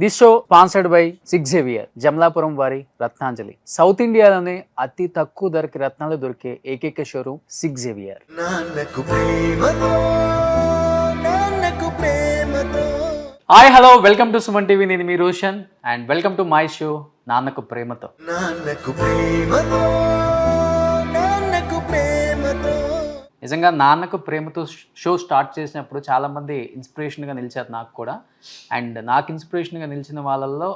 This show sponsored by six Xavier, Jamalapuram వారి Ratnanjali. South ఇండియాలోనే అతి తక్కువ ధరకి రత్నాలు దొరికే ఏకైక showroom six Xavier. Hi hello, welcome to Suman TV. నేను మీ Roshan and welcome to my show Nannaku Prematho. నిజంగా నాన్నకు ప్రేమతో షో స్టార్ట్ చేసినప్పుడు చాలామంది ఇన్స్పిరేషన్గా నిలిచారు నాకు కూడా. అండ్ నాకు ఇన్స్పిరేషన్గా నిలిచిన వాళ్ళల్లో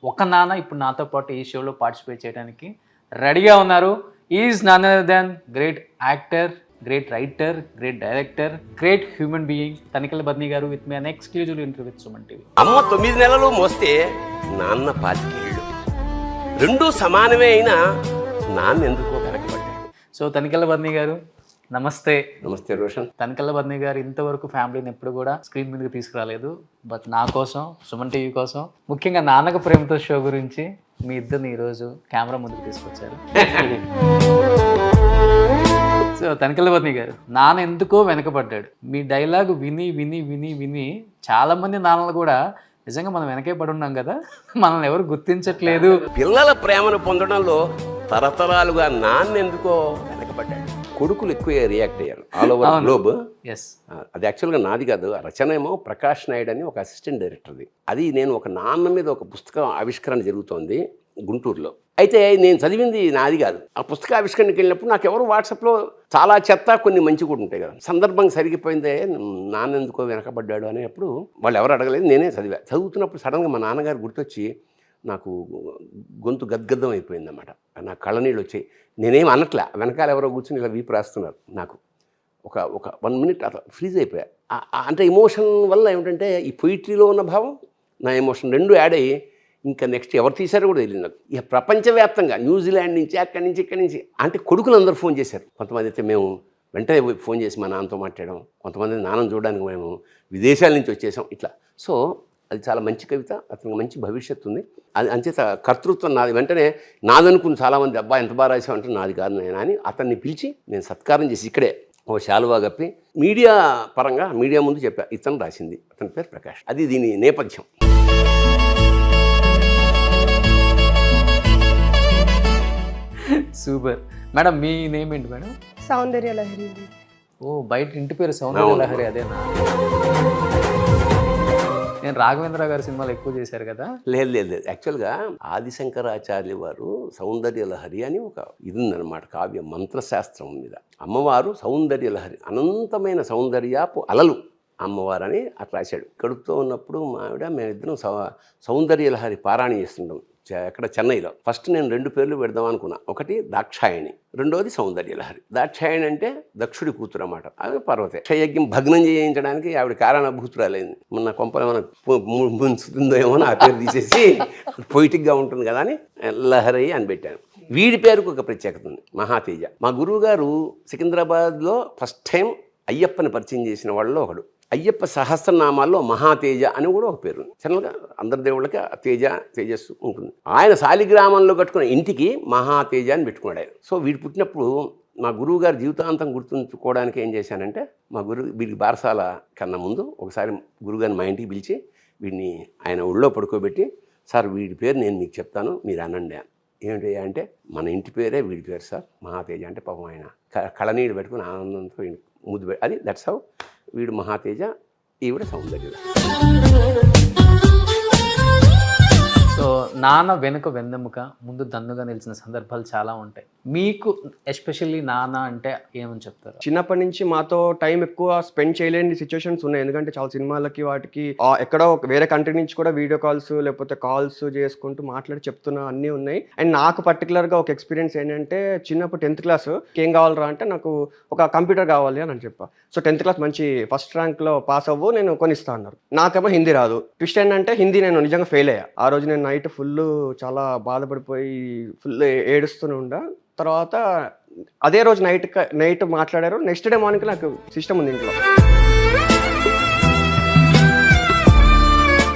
ఒక నాన్న ఇప్పుడు నాతో పాటు ఈ షోలో పార్టిసిపేట్ చేయడానికి రెడీగా ఉన్నారు. Is none other than great actor, great writer, great director, great human being Tanikella బద్ని గారు with me an exclusive interview with Suman TV. అమ్మ 9 నెలలు మోస్తే నాన్న 25 ఏళ్ళు, రెండూ సమానమే అయినా నాన్న ఎందుకో వెనకబడ్డాడు. సో తనికెళ్ళ బద్ని గారు నమస్తే. నమస్తే రోషన్. తనికెళ్ళ బద్ని గారు ఇంతవరకు ఫ్యామిలీని ఎప్పుడు కూడా స్క్రీన్ మీదకి తీసుకురాలేదు. బట్ నా కోసం, సుమన్ టీవీ కోసం, ముఖ్యంగా నాన్నకు ప్రేమతో షో గురించి మీ ఇద్దరిని ఈరోజు కెమెరా ముందుకు తీసుకొచ్చారు. సో తనికెళ్ళ బద్ని గారు, నాన్న ఎందుకో వెనకబడ్డాడు. మీ డైలాగ్ విని విని విని విని చాలా మంది నాన్నలు కూడా నిజంగా మనం వెనకే పడి ఉన్నాం కదా, మనల్ని ఎవరు గుర్తించట్లేదు. పిల్లల ప్రేమను పొందడంలో తరతరాలుగా నాన్న ఎందుకో వెనకబడ్డాడు. కొడుకులు ఎక్కువ రియాక్ట్ అయ్యారు ఆల్ ఓవర్ గ్లోబ్. అది యాక్చువల్గా నాది కాదు, ఆ రచన ఏమో ప్రకాష్ నాయుడు అని ఒక అసిస్టెంట్ డైరెక్టర్ది. అది నేను ఒక నాన్న మీద ఒక పుస్తకం ఆవిష్కరణ జరుగుతోంది గుంటూరులో. అయితే నేను చదివింది నాది కాదు. ఆ పుస్తక ఆవిష్కరణకి వెళ్ళినప్పుడు నాకు ఎవరు వాట్సాప్లో చాలా చెత్త, కొన్ని మంచి కూడా ఉంటాయి కదా. సందర్భం సరిగిపోయిందే, నాన్న ఎందుకో వెనకబడ్డాడు అనేప్పుడు వాళ్ళు ఎవరు అడగలేదు, నేనే చదువుతున్నప్పుడు సడన్గా మా నాన్నగారు గుర్తొచ్చి నాకు గొంతు గద్గద్దం అయిపోయిందన్నమాట. నాకు కళ్ళనీళ్ళు వచ్చాయి. నేనేం అనట్లే, వెనకాల ఎవరో కూర్చొని ఇలా వీపు రాస్తున్నారు. నాకు ఒక 1 మినిట్ అట్లా ఫ్రీజ్ అయిపోయా. అంటే ఎమోషన్ వల్ల ఏమిటంటే ఈ పొయిట్రీలో ఉన్న భావం, నా ఎమోషన్ రెండు యాడ్ అయ్యి ఇంకా నెక్స్ట్ ఎవరు తీశారో కూడా తెలియదు నాకు. ఇక ప్రపంచవ్యాప్తంగా న్యూజిలాండ్ నుంచి, అక్కడి నుంచి, ఇక్కడి నుంచి, అంటే కొడుకులు అందరూ ఫోన్ చేశారు. కొంతమంది అయితే మేము వెంటనే ఫోన్ చేసి మా నాన్నతో మాట్లాడడం, కొంతమంది నాన్నను చూడడానికి మేము విదేశాల నుంచి వచ్చేసాం ఇట్లా. సో అది చాలా మంచి కవిత, అతనికి మంచి భవిష్యత్తు ఉంది. అది అంచేత కర్తృత్వం నాది. వెంటనే నాదనుకుని చాలామంది అబ్బా ఎంత బాగా రాసావు అంటే నాది కాదు నేను అని అతన్ని పిలిచి నేను సత్కారం చేసి ఇక్కడే ఓ శాలువా కప్పి మీడియా పరంగా మీడియా ముందు చెప్పా, ఇతను రాసింది, అతని పేరు ప్రకాష్. అది దీని నేపథ్యం. Super madam. మీ నేమ్ ఏంటి మేడం? సౌందర్య లహరి. ఓ, బయట ఇంటి పేరు సౌందర్య లహరి, అదేనా? నేను రాఘవేంద్ర గారి సినిమాలు ఎక్కువ చేశారు కదా. లేదు యాక్చువల్గా ఆదిశంకరాచార్య వారు సౌందర్య లహరి అని ఒక ఇది ఉందన్నమాట, కావ్య మంత్రశాస్త్రం మీద. అమ్మవారు సౌందర్య లహరి, అనంతమైన సౌందర్యాపు అలలు అమ్మవారు అని అట్లా రాశాడు. కడుపుతో ఉన్నప్పుడు మా ఆవిడ మేమిద్దరం సౌందర్య లహరి పారాయణ చేస్తుంటాం ఎక్కడ చెన్నైలో. ఫస్ట్ నేను 2 పేర్లు పెడదాం అనుకున్నా. ఒకటి దాక్షాయణి, రెండోది సౌందర్య లహరి. దాక్షాయణి అంటే దక్షుడి కూతురు అన్నమాట. అది పార్వతి. క్షయజ్ఞం భగ్నం చేయించడానికి ఆవిడ కారణభూతురాలైంది. మొన్న కొంపలు ఏమైనా ముంచుతుందో ఏమో ఆ పేరు తీసేసి పొయిటిక్గా ఉంటుంది కదా అని లహరి అని పెట్టాను. వీడి పేరుకు ఒక ప్రత్యేకత ఉంది, మహాతేజ. మా గురువు గారు సికింద్రాబాద్లో ఫస్ట్ టైం అయ్యప్పని పరిచయం చేసిన వాళ్ళలో ఒకడు. అయ్యప్ప సహస్రనామాల్లో మహాతేజ అని కూడా ఒక పేరు ఉంది. జనరల్గా అందరి దేవుళ్ళకి తేజస్సు ఉంటుంది. ఆయన శాలిగ్రామంలో కట్టుకున్న ఇంటికి మహాతేజ అని పెట్టుకున్నాడు ఆయన. సో వీడు పుట్టినప్పుడు మా గురువు గారు జీవితాంతం గుర్తుంచుకోవడానికి ఏం చేశానంటే, వీడికి బారసాల కన్నా ముందు ఒకసారి గురువుగారిని మా ఇంటికి పిలిచి వీడిని ఆయన ఒళ్ళో పడుకోబెట్టి, సార్ వీడి పేరు నేను మీకు చెప్తాను, మీరు అనండి. ఏమిటి అంటే, మన ఇంటి పేరే వీడి పేరు సార్, మహాతేజ. అంటే పాపం ఆయన కళనీళ్ళు పెట్టుకుని ఆనందంతో ముద్దు పెట్టి, అది దట్స్ హౌ వీడు మహాతేజ, ఈవిడ సౌందర్య. సో నాన్న వెనుక వెన్నెముక, ముందు దన్నుగా నిలిచిన సందర్భాలు చాలా ఉంటాయి. మీకు ఎస్పెషల్లీ నాన్న అంటే ఏమని చెప్తారు? చిన్నప్పటి నుంచి మాతో టైం ఎక్కువ స్పెండ్ చేయలేని సిచ్యువేషన్స్ ఉన్నాయి. ఎందుకంటే చాలా సినిమాలకి వాటికి ఎక్కడో వేరే కంట్రీ నుంచి కూడా వీడియో కాల్స్ లేకపోతే కాల్స్ చేసుకుంటూ మాట్లాడి చెప్తున్నా అన్నీ ఉన్నాయి. అండ్ నాకు పర్టికులర్గా ఒక ఎక్స్పీరియన్స్ ఏంటంటే, చిన్నప్పుడు 10th క్లాస్ ఏం కావాలరా అంటే నాకు ఒక కంప్యూటర్ కావాలి అని చెప్పా. సో 10th క్లాస్ మంచి ఫస్ట్ ర్యాంక్లో పాస్ అవ్వు, నేను కొనిస్తా అన్నారు. నాకేమో హిందీ రాదు. ట్విస్ట్ ఏంటంటే హిందీ నేను నిజంగా ఫెయిల్ అయ్యా. ఆ రోజు నేను నైట్ ఫుల్ చాలా బాధపడిపోయి ఫుల్ ఏడుస్తూనే ఉండా. తర్వాత అదే రోజు నైట్ మాట్లాడారు. నెక్స్ట్ డే మార్నింగ్ నాకు సిస్టమ్ ఉంది ఇంట్లో.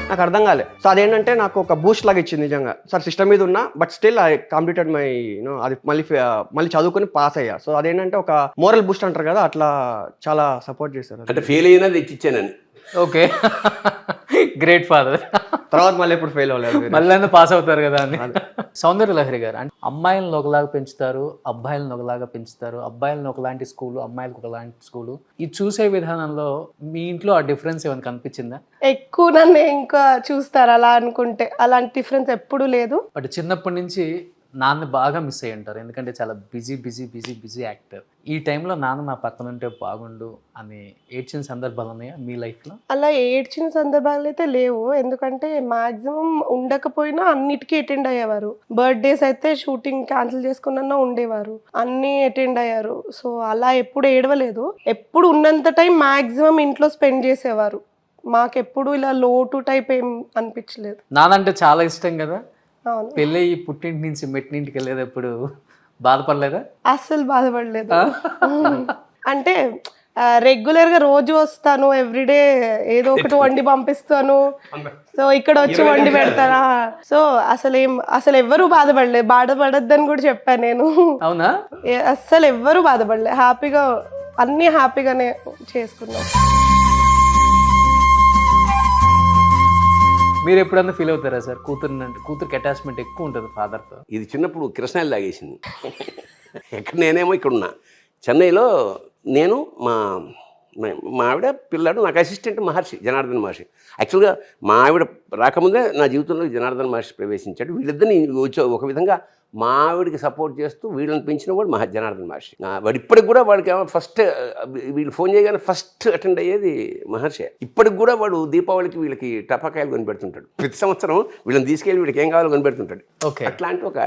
నాకు అర్థం కాలే. సో అదేంటంటే నాకు ఒక బూస్ట్ లాగా ఇచ్చింది నిజంగా. సార్ సిస్టమ్ మీద ఉన్నా but still I completed my అది మళ్ళీ చదువుకొని పాస్ అయ్యా. సో అదేంటంటే ఒక మోరల్ బూస్ట్ అంటారు కదా, అట్లా చాలా సపోర్ట్ చేశారు. అంటే ఫెయిల్ అయినా తెచ్చిచ్చానని ఓకే, గ్రేట్ ఫాదర్. తర్వాత మళ్ళీ ఎప్పుడు ఫెయిల్ అవ్వలేదు. మళ్ళీ పాస్ అవుతారు కదా అని. సౌందర్య లహరి గారు అంటే అమ్మాయిలను ఒకలాగా పెంచుతారు, అబ్బాయిలను ఒకలాగా పెంచుతారు, అబ్బాయిలను ఒకలాంటి స్కూలు, అమ్మాయిలకు ఒకలాంటి స్కూలు. ఈ చూసే విధానంలో మీ ఇంట్లో ఆ డిఫరెన్స్ ఏమైనా కనిపించిందా? ఎక్కువ నన్ను ఇంకా చూస్తారు అలా అనుకుంటే. అలాంటి డిఫరెన్స్ ఎప్పుడూ లేదు. బట్ చిన్నప్పటి నుంచి నాన్న బాగా మిస్ అయ్యి ఉంటారు, ఎందుకంటే చాలా బిజీ యాక్టర్. ఈ టైంలో నాన్న నా పక్కన ఉంటే బాగుండు అని ఏడ్చిన సందర్భాలు ఉన్నాయా మీ లైఫ్లో? అలా ఏడ్చిన సందర్భాలు అయితే లేవు, ఎందుకంటే మాక్సిమం ఉండకపోయినా అన్నిటికీ అటెండ్ అయ్యేవారు. బర్త్డేస్ అయితే షూటింగ్ క్యాన్సిల్ చేసుకున్నా ఉండేవారు, అన్నీ అటెండ్ అయ్యారు. సో అలా ఎప్పుడు ఏడవలేదు. ఎప్పుడు ఉన్నంత టైం మాక్సిమం ఇంట్లో స్పెండ్ చేసేవారు. మాకెప్పుడు ఇలా లోటు టైప్ ఏం అనిపించలేదు. నాన్న అంటే చాలా ఇష్టం కదా. అవును, పెళ్ళి పుట్టింటి నుంచి మెట్టింటికి వెళ్ళేటప్పుడు బాధపడలేదా? అస్సలు బాధపడలేదు. అంటే రెగ్యులర్గా రోజు వస్తాను, ఎవ్రీడే ఏదో ఒకటి వండి పంపిస్తాను. సో ఇక్కడ వచ్చి వండి పెడతారా. సో అసలు ఎవ్వరూ బాధపడలేదు. బాధపడద్దని కూడా చెప్పాను నేను. అవునా? అస్సలు ఎవ్వరూ బాధపడలేదు. హ్యాపీగా అన్నీ హ్యాపీగానే చేసుకున్నాం. మీరు ఎప్పుడన్నా ఫీల్ అవుతారా సార్, కూతురికి అటాచ్మెంట్ ఎక్కువ ఉంటుంది ఫాదర్తో? ఇది చిన్నప్పుడు కృష్ణాయిలు తాగేసింది. ఎక్కడ నేనేమో ఇక్కడ ఉన్నా చెన్నైలో, నేను మా ఆవిడ పిల్లాడు, నాకు అసిస్టెంట్ మహర్షి, జనార్దన్ మహర్షి. యాక్చువల్గా మా ఆవిడ రాకముందే నా జీవితంలో జనార్దన్ మహర్షి ప్రవేశించాడు. వీళ్ళిద్దరిని ఒక విధంగా మా ఆవిడికి సపోర్ట్ చేస్తూ వీళ్ళని పెంచిన వాడు జనార్దన్ మహర్షి. వాడు ఇప్పటికి కూడా వాడికి ఫస్ట్ వీళ్ళు ఫోన్ చేయగానే ఫస్ట్ అటెండ్ అయ్యేది మహర్షి. ఇప్పటికి కూడా వాడు దీపావళికి వీళ్ళకి టపాకాయలు కొనిపెడుతుంటాడు. ప్రతి సంవత్సరం వీళ్ళని తీసుకెళ్ళి వీళ్ళకి ఏం కావాలో కొనిపెడుతుంటాడు. అట్లాంటి ఒక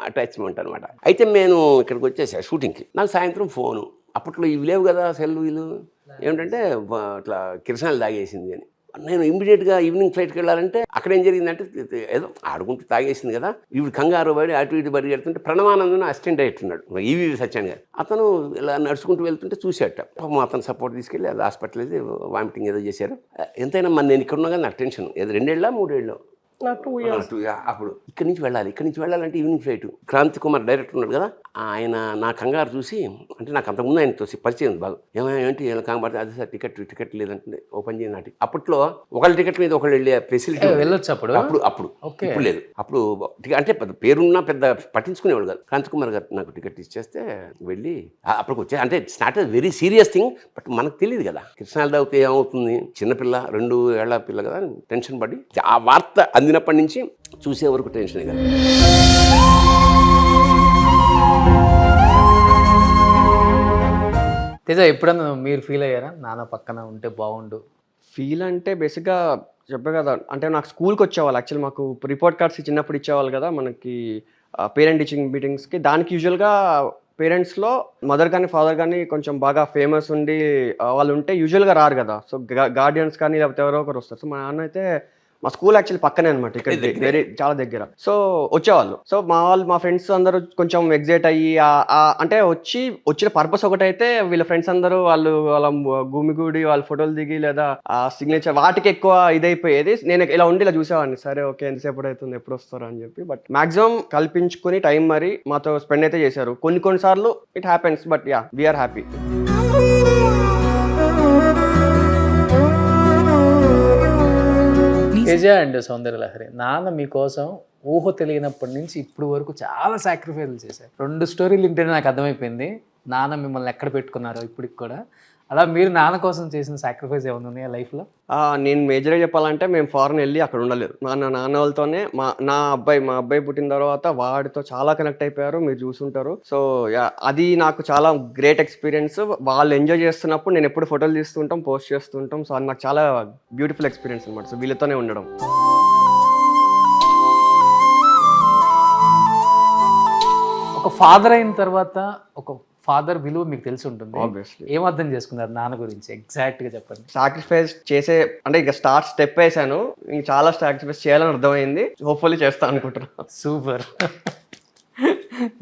అటాచ్మెంట్ అనమాట. అయితే నేను ఇక్కడికి వచ్చేసా షూటింగ్కి. నాకు సాయంత్రం ఫోను. అప్పట్లో ఇవి లేవు కదా సెల్లు, వీళ్ళు ఏమిటంటే అట్లా కిరసనాలు తాగేసింది అని. నేను ఇమ్మీడియట్గా ఈవినింగ్ ఫ్లైట్కి వెళ్ళాలంటే అక్కడ ఏం జరిగిందంటే, ఏదో ఆడుకుంటూ తాగేసింది కదా, ఇవి కంగారు పడి అటు ఇటు పరిగెడుతుంటే ప్రణవానందన్ అసిస్టెంట్ అయ్యున్నాడు, ఈవి సత్యాన్ గారు. అతను ఇలా నడుచుకుంటూ వెళ్తుంటే చూసేట. పాపం అతను సపోర్ట్ తీసుకెళ్ళి అది హాస్పిటల్ అయితే వామిటింగ్ ఏదో చేశారు. ఎంతైనా నేను ఇక్కడ ఉన్నా కానీ నాకు టెన్షన్. ఏదో 2 ఏళ్ళ 3 ఏళ్ళు నాకు 2 years. అప్పుడు ఇక్కడి నుంచి వెళ్ళాలంటే evening flight. Kranthi Kumar director ఉన్నాడు కదా, ఆయన నా కంగారు చూసి, అంటే నాకు అంతకుముందు ఆయనతో పరిచయం బాగా, ఏంటి ఇలా కంగారు, అదే సార్ టికెట్ లేదంటే ఓపెన్ చేయనాటి. అప్పట్లో ఒకళ్ళ టికెట్ మీద ఒకళ్ళు వెళ్ళే ఫెసిలిటీ వెళ్ళొచ్చు అప్పుడు ఇప్పుడు లేదు. అప్పుడు అంటే పెద్ద పేరున్నా పెద్ద పట్టించుకునేవాడు కాదు. క్రాంతి కుమార్ గారు నాకు టికెట్ ఇచ్చేస్తే వెళ్ళి అప్పటికి వచ్చే, అంటే it's not very serious thing, but మనకు తెలియదు కదా కృష్ణాలు తాగితే ఏమవుతుంది, చిన్నపిల్ల 2 ఏళ్ల పిల్ల కదా, టెన్షన్ పడి ఆ వార్త అందినప్పటి నుంచి చూసే వరకు టెన్షన్ కదా. తేజ, ఎప్పుడన్నా మీరు ఫీల్ అయ్యారా నాన్న పక్కన ఉంటే బాగుండు? ఫీల్ అంటే బేసిక్గా చెప్పే కదా, అంటే నాకు స్కూల్కి వచ్చేవాళ్ళు. యాక్చువల్లీ మాకు రిపోర్ట్ కార్డ్స్ చిన్నప్పుడు ఇచ్చేవాళ్ళు కదా మనకి పేరెంట్ టీచింగ్ మీటింగ్స్కి. దానికి యూజువల్గా పేరెంట్స్లో మదర్ కానీ ఫాదర్ కానీ కొంచెం బాగా ఫేమస్ ఉండి వాళ్ళు ఉంటే యూజువల్గా రారు కదా. సో గార్డియన్స్ కానీ లేకపోతే ఎవరో ఒకరు వస్తారు. సో మా నాన్న అయితే, మా స్కూల్ యాక్చువల్లీ పక్కనే అనమాట, ఇక్కడ వెరీ చాలా దగ్గర. సో వచ్చేవాళ్ళు. సో మా ఫ్రెండ్స్ అందరూ కొంచెం ఎగ్జైట్ అయ్యి అంటే వచ్చిన పర్పస్ ఒకటైతే, వీళ్ళ ఫ్రెండ్స్ అందరూ వాళ్ళ గుమిగూడి వాళ్ళ ఫోటోలు దిగి లేదా సిగ్నేచర్ వాటికి ఎక్కువ ఇదైపోయేది. నేను ఇలా ఉండి ఇలా చూసేవాడిని, సరే ఓకే ఎంతసేపు అవుతుంది, ఎప్పుడు వస్తారు అని చెప్పి. బట్ మాక్సిమం కల్పించుకుని టైం మరి మాతో స్పెండ్ అయితే చేశారు. కొన్నిసార్లు it happens, but ya we are happy. Teja and Soundarya Lahari, నాన్న మీకోసం ఊహ తెలియనప్పటి నుంచి ఇప్పుడు వరకు చాలా సాక్రిఫైస్లు చేశారు. 2 స్టోరీలు వింటేనే నాకు అర్థమైపోయింది నాన్న మిమ్మల్ని ఎక్కడ పెట్టుకున్నారో ఇప్పటికి కూడా. అలా మీరు నాన్న కోసం చేసిన సాక్రిఫైస్ ఏమైనా ఉన్నాయా లైఫ్లో? నేను మేజర్గా చెప్పాలంటే, మేము ఫారెన్ వెళ్ళి అక్కడ ఉండలేదు. నాన్న వాళ్ళతోనే మా అబ్బాయి పుట్టిన తర్వాత వాడితో చాలా కనెక్ట్ అయిపోయారు, మీరు చూసుంటారు. సో అది నాకు చాలా గ్రేట్ ఎక్స్పీరియన్స్. వాళ్ళు ఎంజాయ్ చేస్తున్నప్పుడు నేను ఎప్పుడు ఫోటోలు తీస్తుంటాం, పోస్ట్ చేస్తుంటాం. సో అది నాకు చాలా బ్యూటిఫుల్ ఎక్స్పీరియన్స్ అనమాట. సో వీళ్ళతోనే ఉండడం. ఒక ఫాదర్ అయిన తర్వాత ఒక ఫాదర్ విలువ మీకు తెలిసి ఉంటుంది. ఆబ్వియస్లీ. ఏం అర్థం చేసుకున్నారు నాన్న గురించి ఎగ్జాక్ట్గా చెప్పండి. సాక్రిఫైస్ చేసే, అంటే ఇక స్టెప్ వేసాను, ఇంక చాలా సాక్రిఫైస్ చేయాలని అర్థమైంది. హోప్ఫుల్లీ చేస్తాను అనుకుంటున్నాను. సూపర్.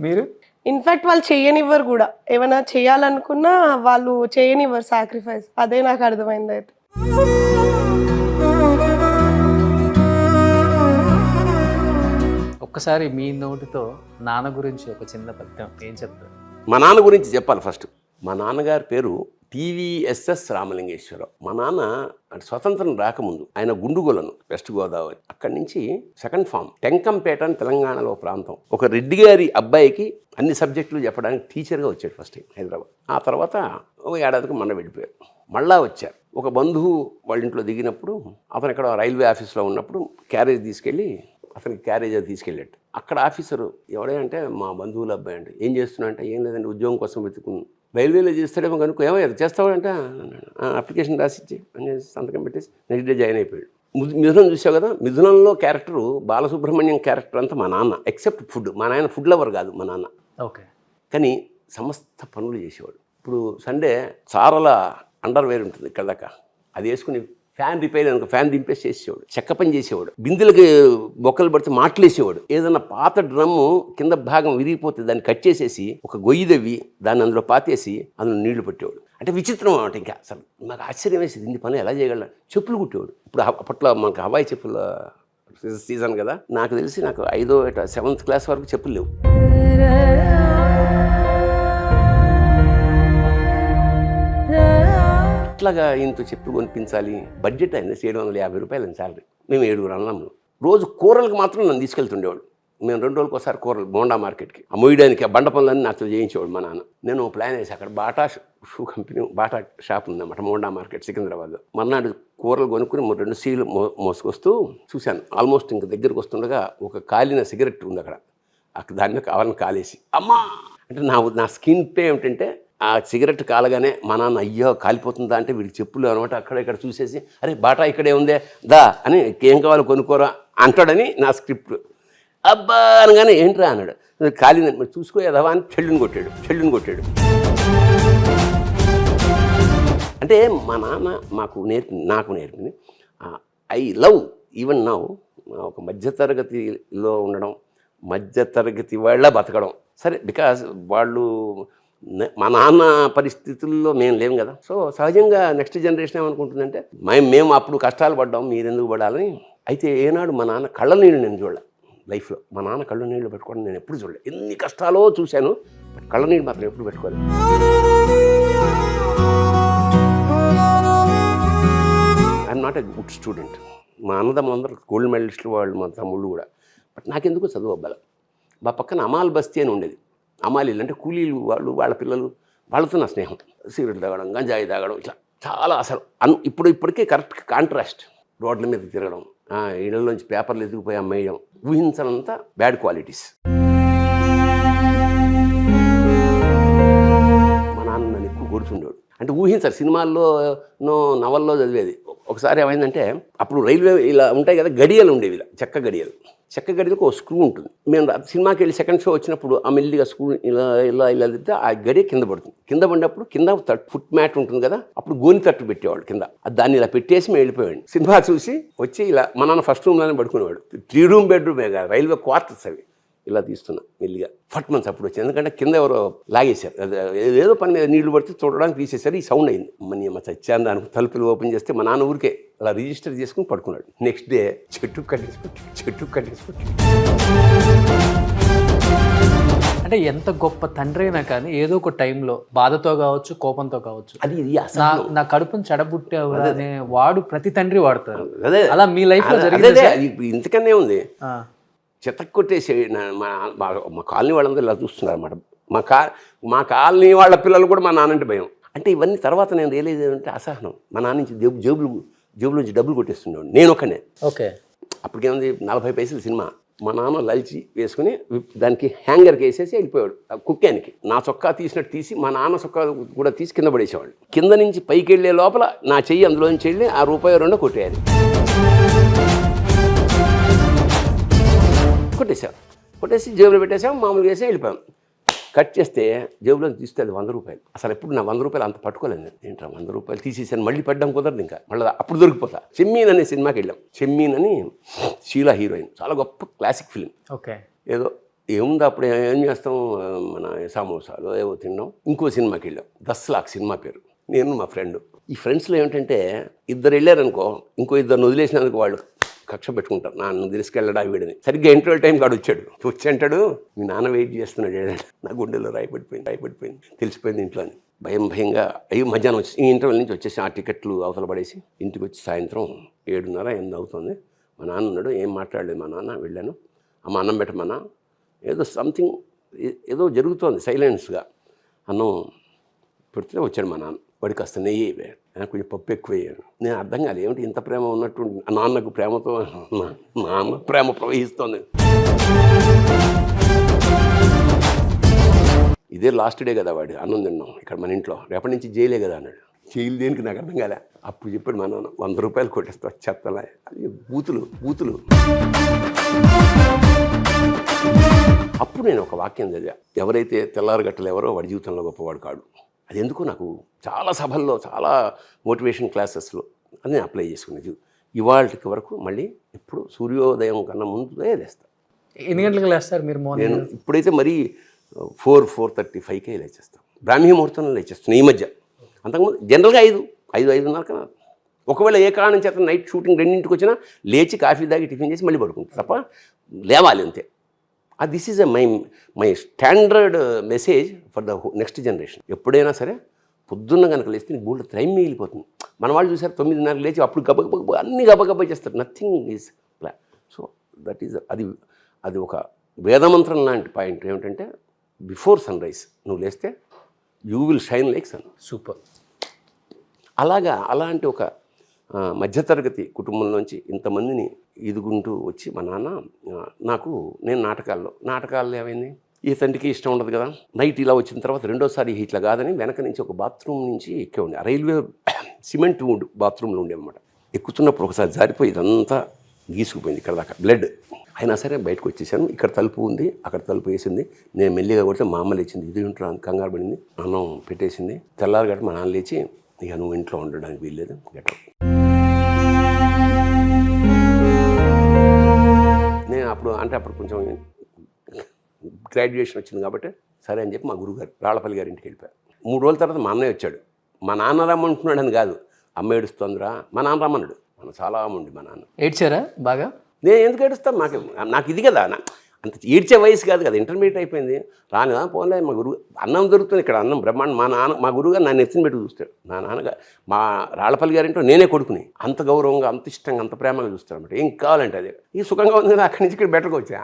మీరు? ఇన్ఫాక్ట్ వాళ్ళు చేయనివ్వరు కూడా. ఏమైనా చేయాలనుకున్నా వాళ్ళు చేయనివ్వరు సాక్రిఫైస్. అదే నాకు అర్థమైంది. అయితే ఒక్కసారి మీ నోటితో నాన్న గురించి ఒక చిన్న పద్యం ఏం చెప్తారు? మా నాన్న గురించి చెప్పాలి ఫస్ట్. మా నాన్నగారి పేరు TVSS రామలింగేశ్వరరావు. మా నాన్న అంటే స్వతంత్రం రాకముందు ఆయన గుండుగోలను వెస్ట్ గోదావరి, అక్కడి నుంచి సెకండ్ ఫామ్ టెంకంపేట అని తెలంగాణలో ప్రాంతం, ఒక రెడ్డి గారి అబ్బాయికి అన్ని సబ్జెక్టులు చెప్పడానికి టీచర్గా వచ్చాడు ఫస్ట్ టైం హైదరాబాద్. ఆ తర్వాత ఒక ఏడాదికి మొన్న వెళ్ళిపోయారు. మళ్ళా వచ్చారు. ఒక బంధువు వాళ్ళ ఇంట్లో దిగినప్పుడు అతను ఇక్కడ రైల్వే ఆఫీస్లో ఉన్నప్పుడు క్యారేజ్ తీసుకెళ్ళి అతనికి క్యారేజ్ అది తీసుకెళ్ళాడు. అక్కడ ఆఫీసరు ఎవడే అంటే మా బంధువుల అబ్బాయి అంటే ఏం చేస్తున్నా అంటే ఏం లేదండి ఉద్యోగం కోసం వెతుకున్నాను. రైల్వేలో చేస్తాడేమో కనుక ఏమో చేస్తావంటే అప్లికేషన్ రాసిచ్చి అని సంతకం పెట్టేసి నెక్స్ట్ డే జాయిన్ అయిపోయాడు. మిథునం చూసావు కదా, మిథునంలో క్యారెక్టరు బాలసుబ్రహ్మణ్యం క్యారెక్టర్ అంతా మా నాన్న, ఎక్సెప్ట్ ఫుడ్. మా నాయన ఫుడ్ లవర్ కాదు మా నాన్న, ఓకే, కానీ సమస్త పనులు చేసేవాడు. ఇప్పుడు సండే చారల అండర్వేర్ ఉంటుంది ఇక్కడ దాకా, అది వేసుకుని ఫ్యాన్ రిపేర్ అనుకో ఫ్యాన్ దింపేసి చేసేవాడు. చెక్క పని చేసేవాడు. బిందెలకి బొక్కలు పడితే మాటలేసేవాడు. ఏదన్నా పాత డ్రమ్ము కింద భాగం విరిగిపోతే దాన్ని కట్ చేసేసి ఒక గొయ్యి దవ్వి దాన్ని అందులో పాతేసి అందులో నీళ్లు పెట్టేవాడు. అంటే విచిత్రం అన్నమాట. ఇంకా అసలు నాకు ఆశ్చర్యం వేసేది, ఇన్ని పనులు ఎలా చేయగలరు. చెప్పులు కుట్టేవాడు. ఇప్పుడు అప్పట్లో మనకు హవాయి చెప్పుల సీజన్ కదా, నాకు తెలిసి నాకు 7th క్లాస్ వరకు చెప్పులు లేవు. అట్లాగా ఇంత చెప్పులు కొనిపించాలి. బడ్జెట్ అయింది 750 రూపాయలు శాలరీ. మేము 7 అన్నాము. రోజు కూరలకు మాత్రం నన్ను తీసుకెళ్తుండేవాడు. మేము 2 రోజులకు ఒకసారి కూరలు బోండా మార్కెట్కి మోయడానికి ఆ బండ పనులన్నీ నాతో చేయించేవాడు మా నాన్న. నేను ప్లాన్ వేసి అక్కడ Bata shoe company Bata shop ఉందన్నమాట మోండా మార్కెట్ సికింద్రాబాద్లో. మర్నాడు కూరలు కొనుక్కుని 2 సీలు మోసుకొస్తూ చూశాను. ఆల్మోస్ట్ ఇంక దగ్గరకు వస్తుండగా ఒక కాలిన సిగరెట్ ఉంది అక్కడ దాన్ని కావాలని కాలేసి అమ్మా అంటే నా స్కిన్ పే ఏమిటంటే ఆ సిగరెట్ కాలగానే మా నాన్న అయ్యో కాలిపోతుందా అంటే వీడికి చెప్పులు అనమాట అక్కడ ఇక్కడ చూసేసి అరే బాటా ఇక్కడే ఉందే దా అని ఏం కావాలో కొనుక్కోరా అంటాడని నా స్క్రిప్ట్. అబ్బా అనగానే ఏంట్రా అన్నాడు. కాలిన మరి చూసుకోయేదవా అని చెల్లుని కొట్టాడు. అంటే మా నాన్న నాకు నేర్పింది ఐ లవ్ ఈవెన్ నౌ ఒక మధ్యతరగతిలో ఉండడం, మధ్యతరగతి వాళ్ళ బతకడం. సరే బికాజ్ వాళ్ళు మా నాన్న పరిస్థితుల్లో మేము లేము కదా. సో సహజంగా నెక్స్ట్ జనరేషన్ ఏమనుకుంటుందంటే మేము అప్పుడు కష్టాలు పడ్డాం మీరెందుకు పడాలని. అయితే ఏనాడు మా నాన్న కళ్ళ నీళ్ళు నేను చూడలే లైఫ్లో. మా నాన్న కళ్ళ నీళ్ళు పెట్టుకోవడం నేను ఎప్పుడు చూడలే. ఎన్ని కష్టాలో చూశాను, బట్ కళ్ళ నీళ్ళు మాత్రం ఎప్పుడు పెట్టుకోలేదు. I'm not a good student. మా అన్నదమ్ములందరూ గోల్డ్ మెడలిస్టులు వాళ్ళు, మా తమ్ముళ్ళు కూడా. బట్ నాకెందుకు చదువు అవ్వాలి. మా పక్కన అమాల్ బస్తీ అని ఉండేది. అమాలీలు అంటే కూలీలు వాళ్ళు, వాళ్ళ పిల్లలు, వాళ్ళతో నా స్నేహం. సిగరెట్ తాగడం, గంజాయి తాగడం, ఇట్లా చాలా అసలు ఇప్పటికే కరెక్ట్ కాంట్రాస్ట్. రోడ్ల మీద తిరగడం, ఇళ్ళలోంచి పేపర్లు ఎదిగిపోయి అమ్మేయడం, ఊహించనంత బ్యాడ్ క్వాలిటీస్. మా నాన్న నన్ను ఎక్కువ కొడుతుండేవాడు. అంటే ఊహించారు. సినిమాల్లో నవల్లో చదివేది. ఒకసారి ఏమైందంటే అప్పుడు రైల్వే ఇలా ఉంటాయి కదా, గడియలు ఉండేవి, ఇలా చెక్క గడియలకు ఒక స్క్రూ ఉంటుంది. మేము సినిమాకి వెళ్ళి సెకండ్ షో వచ్చినప్పుడు ఆ మెల్లిగా స్క్రూ ఇలా తిప్పితే ఆ గడియ కింద పడుతుంది. కింద పడినప్పుడు కింద ఫుట్ మ్యాట్ ఉంటుంది కదా, అప్పుడు గోని తట్టు పెట్టేవాడు కింద. దాన్ని ఇలా పెట్టేసి మేము వెళ్ళిపోయాడు. సినిమా చూసి వచ్చి ఇలా మా నాన్న ఫస్ట్ రూమ్లోనే పడుకునేవాడు. 3 రూమ్ బెడ్రూమే కాదు, రైల్వే క్వార్టర్స్ అవి. ఇలా తీస్తున్నా మెల్లిగా ఫట్ మంత్స్ అప్పుడు వచ్చింది. ఎందుకంటే కింద ఎవరో లాగేశారు, ఏదో పని మీద నీళ్లు పడితే చూడడానికి తీసేశారు. ఈ సౌండ్ అయింది. మా చచ్చాను దానికి తలుపులు ఓపెన్ చేస్తే మా నాన్న ఊరికే అలా రిజిస్టర్ చేసుకుని పడుకున్నాడు. నెక్స్ట్ డే చెట్టు కట్టేసుకుంటాడు. అంటే ఎంత గొప్ప తండ్రి అయినా కానీ ఏదో ఒక టైంలో బాధతో కావచ్చు, కోపంతో కావచ్చు, అది నా కడుపుని చెడబుట్టావు అనే వాడు ప్రతి తండ్రి వాడతారు. అదే అలా మీ లైఫ్ లో ఇంతకనే ఉంది. చెత్త కొట్టేసి మా కాలనీ వాళ్ళందరూ ఇలా చూస్తున్నారు అనమాట. మా కాలనీ వాళ్ళ పిల్లలు కూడా మా నాన్నంటే భయం. అంటే ఇవన్నీ తర్వాత నేను రియలైజ్ అయ్యంటే అసహనం. మా నాన్న నుంచి జేబులోంచి డబ్బులు కొట్టేస్తున్నాడు నేను ఒకనే. ఓకే, అప్పటికేముంది 40 పైసలు సినిమా. మా నాన్న లల్చి వేసుకుని దానికి హ్యాంగర్కి వేసేసి వెళ్ళిపోయాడు కుక్కానికి. నా చొక్కా తీసినట్టు తీసి మా నాన్న చొక్కా కూడా తీసి కింద పడేసేవాళ్ళు. కింద నుంచి పైకి వెళ్ళే లోపల నా చెయ్యి అందులోంచి వెళ్ళి ఆ ₹1 కొట్టేయాలి. కొట్టేసి జేబులో పెట్టేసాం, మామూలుగా వేసి వెళ్ళిపోయాం. కట్ చేస్తే జేబులో తీస్తే అది ₹100. అసలు ఎప్పుడు నా ₹100 అంత పట్టుకోలేదు. ఏంట్రా ₹100 తీసేసాను, మళ్ళీ పెట్టడం కుదరదు. ఇంకా మళ్ళీ అప్పుడు దొరికిపోతా. చెమ్మీన్ అనే సినిమాకి వెళ్ళాం. చెమ్మీన్ అని షీలా హీరోయిన్, చాలా గొప్ప క్లాసిక్ ఫిలిం. ఓకే, ఏదో ఏముంది అప్పుడు ఏం చేస్తాం, మన సమోసాలు ఏవో తిన్నాం. ఇంకో సినిమాకి వెళ్ళాం, 10 లాఖ్ సినిమా పేరు. నేను మా ఫ్రెండ్. ఈ ఫ్రెండ్స్లో ఏమిటంటే 2 వెళ్ళారనుకో, ఇంకో 2 వదిలేసినందుకు వాళ్ళు కక్ష పెట్టుకుంటారు. నన్ను తీసుకెళ్ళడా వీడిని. సరిగ్గా ఇంటర్వెల్ టైం కాడు వచ్చి అంటాడు, మీ నాన్న వెయిట్ చేస్తున్నాడు. నా గుండెలో రాయి పడిపోయింది తెలిసిపోయింది ఇంట్లో అని. భయంగా అయ్యి మధ్యాహ్నం వచ్చి ఇంటర్వెల్ నుంచి వచ్చేసి ఆ టికెట్లు అవతల పడేసి ఇంటికి వచ్చి సాయంత్రం 7:30 అవుతుంది. మా నాన్న ఉన్నాడు, ఏం మాట్లాడలేదు మా నాన్న. వెళ్ళాను, అమ్మ అన్నం పెట్టమన్నా, ఏదో సంథింగ్ ఏదో జరుగుతోంది సైలెన్స్గా. అన్నం పెడితే వచ్చాడు మా నాన్న. వాడికి కాస్త నెయ్యి కొంచెం పప్పు ఎక్కువ వేయాను. నేను అర్థం కాలేదు ఏమిటి ఇంత ప్రేమ ఉన్నట్టు నాన్నకు ప్రేమతో నాన్న ప్రేమ ప్రవహిస్తోంది. ఇదే లాస్ట్ డే కదా వాడు అన్నం తిన్నాం ఇక్కడ మన ఇంట్లో, రేపటి నుంచి జైలే కదా అన్నాడు. జైలు దేనికి నాకు అర్థం కాలే. అప్పుడు చెప్పాడు మా నాన్న 100 రూపాయలు కొట్టేస్తా చెత్తలా. అది బూతులు. అప్పుడు నేను ఒక వాక్యం చదివా, ఎవరైతే తెల్లారగట్టలు ఎవరో వాడి జీవితంలో గొప్పవాడు కాడు. అది ఎందుకు నాకు చాలా సభల్లో చాలా మోటివేషన్ క్లాసెస్లో అది నేను అప్లై చేసుకునేది. ఇవాళకి వరకు మళ్ళీ ఇప్పుడు సూర్యోదయం కన్నా ముందే లేస్తాను. ఎన్ని గంటలకు లేస్తారు మీరు మార్నింగ్? నేను ఇప్పుడైతే మరీ 4:35కే లేచేస్తాను. బ్రాహ్మీ ముహూర్తంలో లేచేస్తాను ఈ మధ్య. అంతకుముందు జనరల్గా 5:30 కన్నా. ఒకవేళ ఏ కారణం చేత నైట్ షూటింగ్ 2ంటికి వచ్చినా లేచి కాఫీ తాగి టిఫిన్ చేసి మళ్ళీ పడుకుంటాను తప్ప లేవాలి అంతే. This is my standard message for the next generation. ఎప్పుడైనా సరే పొద్దున్న కనుక లేస్తే నీకు బూళ్ళ టైం మిగిలిపోతుంది. మన వాళ్ళు చూసారు 9:30 లేచి అప్పుడు గబగబ అన్ని గబగబా చేస్తారు. Nothing is plan. So that is అది ఒక వేదమంత్రం లాంటి పాయింట్. ఏమిటంటే బిఫోర్ సన్ రైజ్ నువ్వు లేస్తే you will shine like sun. Super. అలాంటి ఒక మధ్యతరగతి కుటుంబంలోంచి ఇంతమందిని ఎదుగుంటూ వచ్చి మా నాన్న నేను నాటకాల్లో ఏమైంది, ఈ తండ్రికి ఇష్టం ఉండదు కదా. నైట్ ఇలా వచ్చిన తర్వాత రెండోసారి ఇట్లా కాదని వెనక నుంచి ఒక బాత్రూమ్ నుంచి ఎక్కే ఉండే, రైల్వే సిమెంట్ బాత్రూమ్లో ఉండేవన్నమాట. ఎక్కుతున్నప్పుడు ఒకసారి జారిపోయి ఇదంతా గీసుకుపోయింది ఇక్కడ దాకా బ్లడ్. అయినా సరే బయటకు వచ్చేసాను. ఇక్కడ తలుపు ఉంది, అక్కడ తలుపు వేసింది. నేను మెల్లిగా కొడితే మా అమ్మ లేచింది, ఇది ఇంట్లో కంగారు పడింది, అన్నం పెట్టేసింది. తెల్లారగట్ట మా నాన్న లేచి ఇక నువ్వు ఇంట్లో ఉండడానికి వీల్లేదు గట్ట. నేను అప్పుడు కొంచెం గ్రాడ్యుయేషన్ వచ్చింది కాబట్టి సరే అని చెప్పి మా గురుగారు రాళ్ళపల్లి గారి ఇంటికి వెళ్ళిపోయారు. 3 రోజుల తర్వాత మా అన్నయ్య వచ్చాడు. మా నాన్న రమ్మంటున్నాడు అని కాదు, అమ్మ ఏడుస్తుందిరా, మా నాన్న రమ్మన్నాడు. మన చాలా అమ్ముండి మా నాన్న. ఏడ్చారా బాగా? నేను ఎందుకు ఏడుస్తాను, నాకు ఇది కదా, అంత ఏడ్చే వయసు కాదు కదా, ఇంటర్మీడియట్ అయిపోయింది. రానిదా పోలే, మా గురువు అన్నం దొరుకుతుంది ఇక్కడ, అన్నం బ్రహ్మాండం. మా గురువుగారు నన్ను ఎత్తిన పెట్టి చూస్తాడు. నా నాన్నగా మా రాళ్ళపల్లి గారింటో నేనే కొడుకుని అంత గౌరవంగా, అంత ఇష్టంగా, అంత ప్రేమగా చూస్తాడు అనమాట. ఏం కావాలంటే అది ఈ సుఖంగా ఉంది కదా, అక్కడి నుంచి ఇక్కడ బెటర్గా వచ్చా.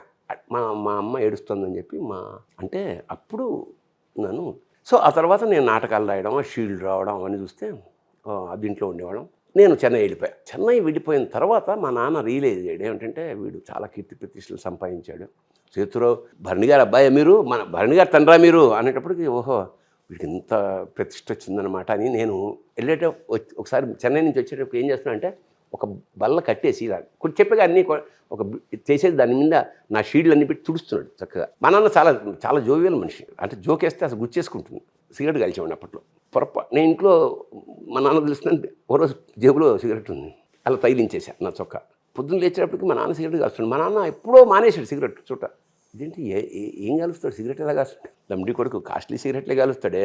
మా అమ్మ ఏడుస్తుందని చెప్పి అంటే అప్పుడు నన్ను. సో ఆ తర్వాత నేను నాటకాలు రాయడం, షీల్డ్ రావడం అవన్నీ చూస్తే దీంట్లో ఉండేవాళ్ళం. నేను చెన్నై వెళ్ళిపోయాను. చెన్నై వెళ్ళిపోయిన తర్వాత మా నాన్న రియలైజ్ అయ్యాడు ఏమిటంటే వీడు చాలా కీర్తి ప్రతిష్టలు సంపాదించాడు. చేతిలో భరణి గారు అబ్బాయి మీరు, మన భరణి గారు తండ్రా మీరు అనేటప్పటికి ఓహో వీడికి ఇంత ప్రతిష్ట వచ్చిందనమాట అని. నేను ఒకసారి చెన్నై నుంచి వచ్చేటప్పుడు ఏం చేస్తున్నా అంటే ఒక బల్ల కట్టేసి ఇలా చెప్పగా అన్నీ ఒక చేసేది దాని మీద నా షీడ్లు అన్ని పెట్టి తుడుస్తున్నాడు చక్కగా. మా నాన్న చాలా చాలా జోవియల్ మనిషి, అంటే జోకేస్తే అసలు గుచ్చేసుకుంటుంది. సిగరెట్ కలిసేవాడిని అప్పట్లో. నేను ఇంట్లో మా నాన్న తెలుస్తుందంటే ఓ రోజు జేబులో సిగరెట్ ఉంది, అలా తగిలించేసా నా చొక్కా. పొద్దున్న లేచేటప్పటికి మా నాన్న సిగరెట్ కాస్తున్నాడు. మా నాన్న ఎప్పుడో మానేశాడు సిగరెట్. చూట ఇదేంటి ఏం కాలుస్తాడు, సిగరెట్ ఎలా కాస్తాడు? దమ్ముడి కొడుకు కాస్ట్లీ సిగరెట్లే కాలుస్తాడే.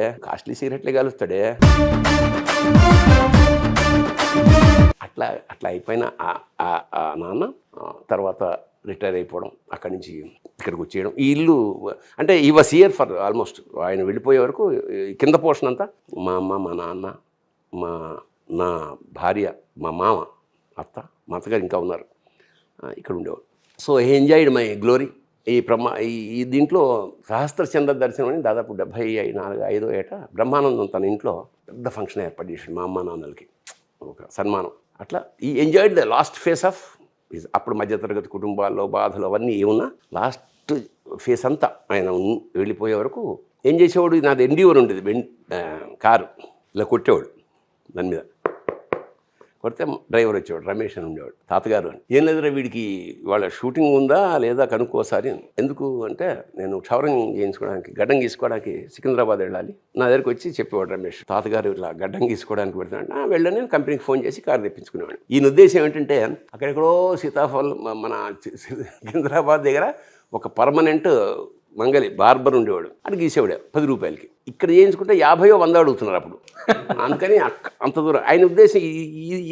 అట్లా అయిపోయిన నాన్న తర్వాత రిటైర్ అయిపోవడం, అక్కడి నుంచి ఇక్కడికి వచ్చేయడం. ఈ ఇల్లు అంటే ఈ వాస్ ఇయర్ ఫర్ ఆల్మోస్ట్ ఆయన వెళ్ళిపోయే వరకు కింద పోర్షన్ అంతా మా అమ్మ, మా నాన్న, నా భార్య, మా మామ, అత్త, మా అత్తగారు ఇంకా ఉన్నారు, ఇక్కడ ఉండేవాడు. So he enjoyed my glory. ఈ దీంట్లో సహస్ర చంద్ర దర్శనం అని దాదాపు 74-75 ఏట బ్రహ్మానందం తన ఇంట్లో పెద్ద ఫంక్షన్ ఏర్పాటు చేశాడు మా అమ్మ నాన్నలకి, ఒక సన్మానం. అట్లా ఈ enjoyed the last face of అప్పుడు మధ్యతరగతి కుటుంబాల్లో బాధలు అవన్నీ ఏమున్నా లాస్ట్ ఫేస్ అంతా ఆయన వెళ్ళిపోయే వరకు ఏం చేసేవాడు, నాది ఎండిఓర్ ఉండేది కారు, ఇలా కొట్టేవాడు దాని మీద కొడితే డ్రైవర్ వచ్చేవాడు, రమేష్ అని ఉండేవాడు. తాతగారు అని ఏం లేదురా వీడికి వాళ్ళ షూటింగ్ ఉందా లేదా కనుక్కోసారి. ఎందుకు అంటే నేను క్షవరం చేయించుకోవడానికి, గడ్డం గీసుకోవడానికి సికింద్రాబాద్ వెళ్ళాలి. నా దగ్గరికి వచ్చి చెప్పేవాడు రమేష్, తాతగారు ఇలా గడ్డం గీసుకోవడానికి పెడతాను. వెళ్ళని నేను కంపెనీకి ఫోన్ చేసి కారు తెప్పించుకునేవాడు. ఈయన ఉద్దేశం ఏంటంటే అక్కడెక్కడో సీతాఫల్ మన సికింద్రాబాద్ దగ్గర ఒక పర్మనెంట్ మంగలి బార్బర్ ఉండేవాడు, అది గీసేవాడు 10 రూపాయలకి. ఇక్కడ చేయించుకుంటే 50-100 అడుగుతున్నారు అప్పుడు. అందుకని అంత దూరం. ఆయన ఉద్దేశం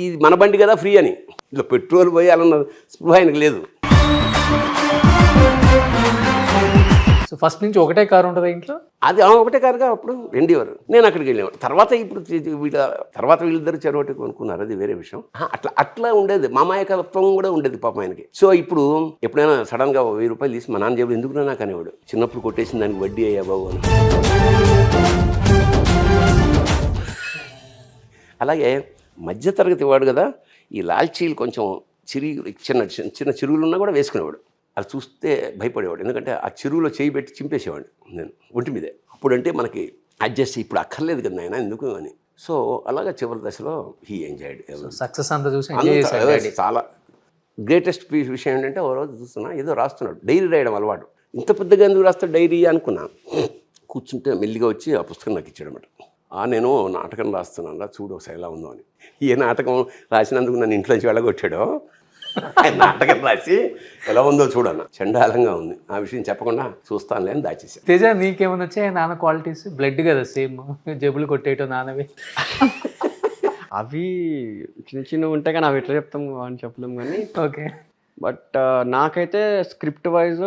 ఇది మన బండి కదా ఫ్రీ అని, ఇలా పెట్రోల్ పోయాలన్న స్పృహ ఆయనకు లేదు. సో ఫస్ట్ నుంచి ఒకటే కారు ఉంటుంది ఇంట్లో? అది ఒకటే కారుగా అప్పుడు రెండేవారు, నేను అక్కడికి వెళ్ళేవాడు. తర్వాత ఇప్పుడు వీళ్ళిద్దరు చెరొకటి కొనుక్కున్నారు, అది వేరే విషయం. అట్లా ఉండేది, మామాయకత్వం కూడా ఉండేది పాపం ఆయనకి. సో ఇప్పుడు ఎప్పుడైనా సడన్గా 1000 రూపాయలు తీసి మా నాన్న జేబులు ఎందుకున్నా నాకు అనేవాడు, చిన్నప్పుడు కొట్టేసిన దానికి వడ్డీ అయ్యా బాబు అని. అలాగే మధ్యతరగతి వాడు కదా, ఈ లాల్చీలు కొంచెం చిన్న చిన్న చిరుగులున్నా కూడా వేసుకునేవాడు. అది చూస్తే భయపడేవాడు, ఎందుకంటే ఆ చెరువులో చేయి పెట్టి చింపేసేవాడిని నేను ఒంటి మీదే. అప్పుడంటే మనకి అడ్జస్ట్, ఇప్పుడు అక్కర్లేదు కదా ఆయన ఎందుకు అని. సో అలాగా చివరి దశలో హీ ఎంజాయ్డ్. సక్సెస్ అంతా చూసి చాలా గ్రేటెస్ట్ విషయం ఏంటంటే, ఓ రోజు చూస్తున్నా ఏదో రాస్తున్నాడు, డైరీ రాయడం అలవాటు. ఇంత పెద్దగా ఎందుకు రాస్తాడు డైరీ అనుకున్నా. కూర్చుంటే మెల్లిగా వచ్చి ఆ పుస్తకం నాకు ఇచ్చాడనమాట. నేను నాటకం రాస్తున్నాను రా, చూడు ఒకసారి ఎలా ఉందో అని. ఏ నాటకం రాసినందుకు నన్ను ఇంట్లోంచి వెళ్ళగొట్టాడో, ఆయన నాటకం రాసి ఎలా ఉందో చూడన్న, చండాలంగా ఉంది. ఆ విషయం చెప్పకుండా చూస్తానులే అని దాచేసాను. తేజ, నీకేమైనా వచ్చాయి నాన్న క్వాలిటీస్? బ్లడ్ కదా సేమ్, జబ్బులు కొట్టేయటం నాన్నవి. అవి చిన్న చిన్నవి ఉంటాయి కానీ అవి ఎట్లా చెప్తాము అని చెప్పలేము కానీ. ఓకే. బట్ నాకైతే script wise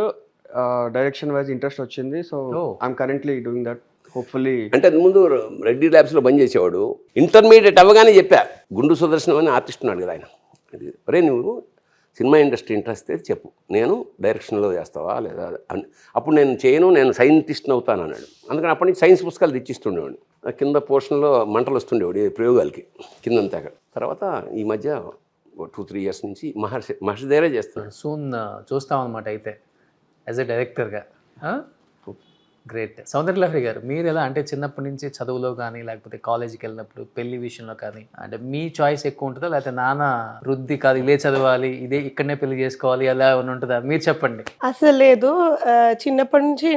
direction wise interest వచ్చింది. So I'm currently doing that. Hopefully. అంటే ముందు రెడ్డి ల్యాబ్స్లో పని చేసేవాడు. ఇంటర్మీడియట్ అవ్వగానే చెప్పా, గుండు సుదర్శనం అని ఆర్టిస్ట్ ఉన్నాడు కదా ఆయన, అది ఒరే నువ్వు సినిమా ఇండస్ట్రీ ఇంట్రెస్ట్ అయితే చెప్పు, నేను డైరెక్షన్లో చేస్తావా లేదా అని. అప్పుడు నేను చేయను, నేను సైంటిస్ట్ని అవుతాను అన్నాడు. అందుకని అప్పటి నుంచి సైన్స్ పుస్తకాలు తెచ్చిస్తుండేవాడు. కింద పోర్షన్లో మంటలు వస్తుండేవాడు ప్రయోగాలకి కిందంతా. అక్కడ తర్వాత ఈ మధ్య 2-3 ఇయర్స్ నుంచి మహర్షి దగ్గరే చేస్తాను. సూన్ చూస్తాం అనమాట అయితే యాజ్ ఎ డైరెక్టర్గా. గ్రేట్. సౌందర్యలహరి గారు, మీరు ఎలా అంటే చిన్నప్పటి నుంచి చదువులో కానీ లేకపోతే కాలేజీకి వెళ్ళినప్పుడు పెళ్లి విషయంలో కానీ అంటే మీ చాయిస్ ఎక్కువ ఉంటుందా, లేకపోతే నాన్న వృద్ధి కాదు ఇదే చదవాలి ఇదే ఇక్కడనే పెళ్లి చేసుకోవాలి అలా ఉంటుందా? మీరు చెప్పండి. అసలు లేదు, చిన్నప్పటి నుంచి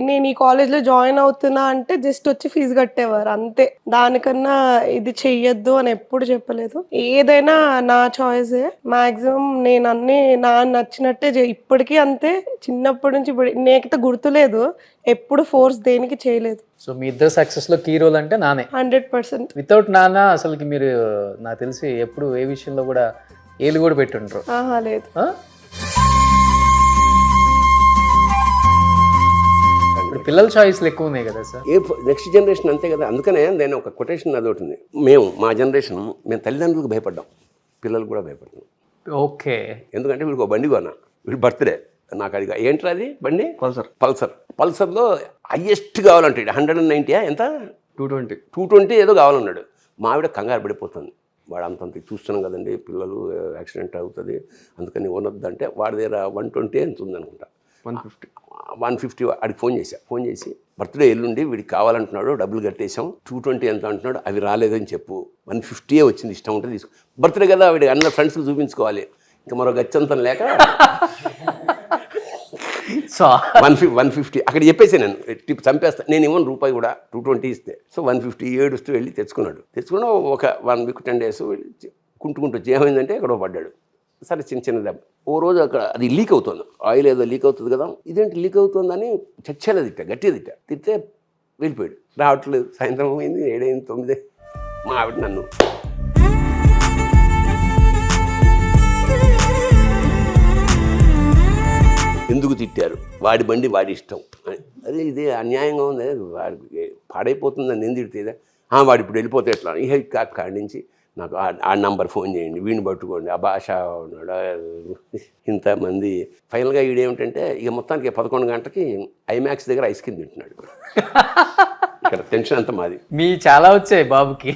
నేను ఈ కాలేజ్లో జాయిన్ అవుతున్నా అంటే జస్ట్ వచ్చి ఫీజు కట్టేవారు అంతే. దానికన్నా ఇది చెయ్యొద్దు అని ఎప్పుడు చెప్పలేదు. ఏదైనా నా చాయిసే. మాక్సిమం నేను అన్ని నచ్చినట్టే ఇప్పటికీ అంతే. చిన్నప్పటి నుంచి నేకైతే గుర్తులేదు ఎప్పుడు ఫోర్స్ దేనికి చేయలేదు. సో మీ ఇద్దరు సక్సెస్ లో కీ రోల్ అంటే నానే. 100%. వితౌట్ నాన్న అసలుకి మీరు నాకు తెలిసి ఎప్పుడు ఏ విషయంలో కూడా ఏలు కూడా పెట్టుంటారు. లేదు. ఇప్పుడు పిల్లల చాయిస్లు ఎక్కువ ఉన్నాయి కదా సార్. నెక్స్ట్ జనరేషన్ అంతే కదా. అందుకనే నేను ఒక కొటేషన్ అది ఒకటి ఉంది, మా జనరేషన్ మేము తల్లిదండ్రులకు భయపడ్డాం, పిల్లలు కూడా భయపడుతున్నాం. ఓకే. ఎందుకంటే వీళ్ళకి ఒక బండి కొన్నా, వీళ్ళు బర్త్డే నాకు అది ఏంట్రా అది బండి పల్సర్లో హయ్యెస్ట్ కావాలంటే 190 ఎంత 220 ఏదో కావాలన్నాడు. మా ఆవిడ కంగారు పడిపోతుంది, వాడు అంతంత చూస్తున్నాం కదండి పిల్లలు యాక్సిడెంట్ అవుతుంది అందుకని కొనొద్దంటే వాడి దగ్గర 120 ఎంత ఉందనుకుంటా, 150 వాడికి ఫోన్ చేసి బర్త్డే ఎల్లుండి వీడికి కావాలంటున్నాడు, డబ్బులు కట్టేసాం, 220 ఎంత అంటున్నాడు, అవి రాలేదని చెప్పు, 150 వచ్చింది, ఇష్టం ఉంటే తీసుకో. బర్త్డే కదా వీడి అన్న ఫ్రెండ్స్కి చూపించుకోవాలి, ఇంకా మరో గచ్చంతం లేక 150 అక్కడ చెప్పేసి నేను టిప్ చంపేస్తాను, నేను ఇవ్వను రూపాయి కూడా, 220 ఇస్తే. సో 150 ఏడుస్తూ వెళ్ళి తెచ్చుకున్నాడు. ఒక 1 వీక్ 10 days వెళ్ళి కుంటుకుంటూ వచ్చి ఏమైందంటే ఎక్కడో పడ్డాడు. సరే చిన్న దెబ్బ. ఓ రోజు అక్కడ అది లీక్ అవుతుంది, ఆయిల్ ఏదో లీక్ అవుతుంది కదా, ఇదేంటి లీక్ అవుతుందని చచ్చేలా గట్టిగా తిట్టే వెళ్ళిపోయాడు. రావట్లేదు. సాయంత్రం అయింది, 7 అయింది, 9. మా ఆవిడ నన్ను ఎందుకు తిట్టారు, వాడి బండి వాడి ఇష్టం, అదే ఇదే అన్యాయంగా ఉంది, వాడికి పాడైపోతుందని నేను తిడితే వాడు ఇప్పుడు వెళ్ళిపోతే ఎట్లా, ఇక కాడి నుంచి నాకు ఆ నంబర్ ఫోన్ చేయండి, వీడిని పట్టుకోండి, ఆ భాష ఉన్నాడు, ఇంతమంది. ఫైనల్గా వీడేమిటంటే ఇక మొత్తానికి 11 గంటలకి ఐమాక్స్ దగ్గర ఐస్ క్రీమ్ తింటున్నాడు. ఇక్కడ టెన్షన్ అంతా మాది. మీ చాలా వచ్చాయి బాబుకి.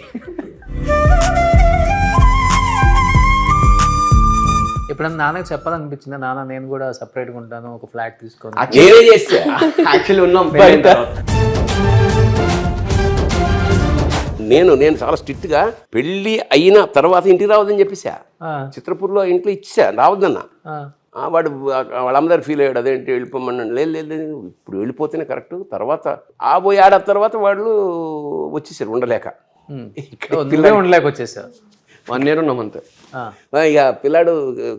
ఎప్పుడన్నా నాన్నకి చెప్పాలనిపించిందా, నాన్న నేను కూడా సపరేట్గా ఉంటాను, ఒక ఫ్లాట్ తీసుకొని? నేనే చేస్తా. యాక్చువల్లీ ఉన్నాం నేను చాలా స్ట్రిక్ట్గా పెళ్ళి అయిన తర్వాత ఇంటికి రావద్దని చెప్పేసా. చిత్రపూర్లో ఇంట్లో ఇచ్చా, రావద్దన్నా. వాడు వాళ్ళ అమ్మదారు ఫీల్ అయ్యాడు, అదేంటి వెళ్ళిపోమన్నాడు. లేదు ఇప్పుడు వెళ్ళిపోతేనే కరెక్ట్, తర్వాత పోయి ఆడ తర్వాత వాళ్ళు వచ్చేసారు ఉండలేక, ఉండలేక వచ్చేసారు. 1 year ఉన్నాం అంతే. ఇక పిల్లాడు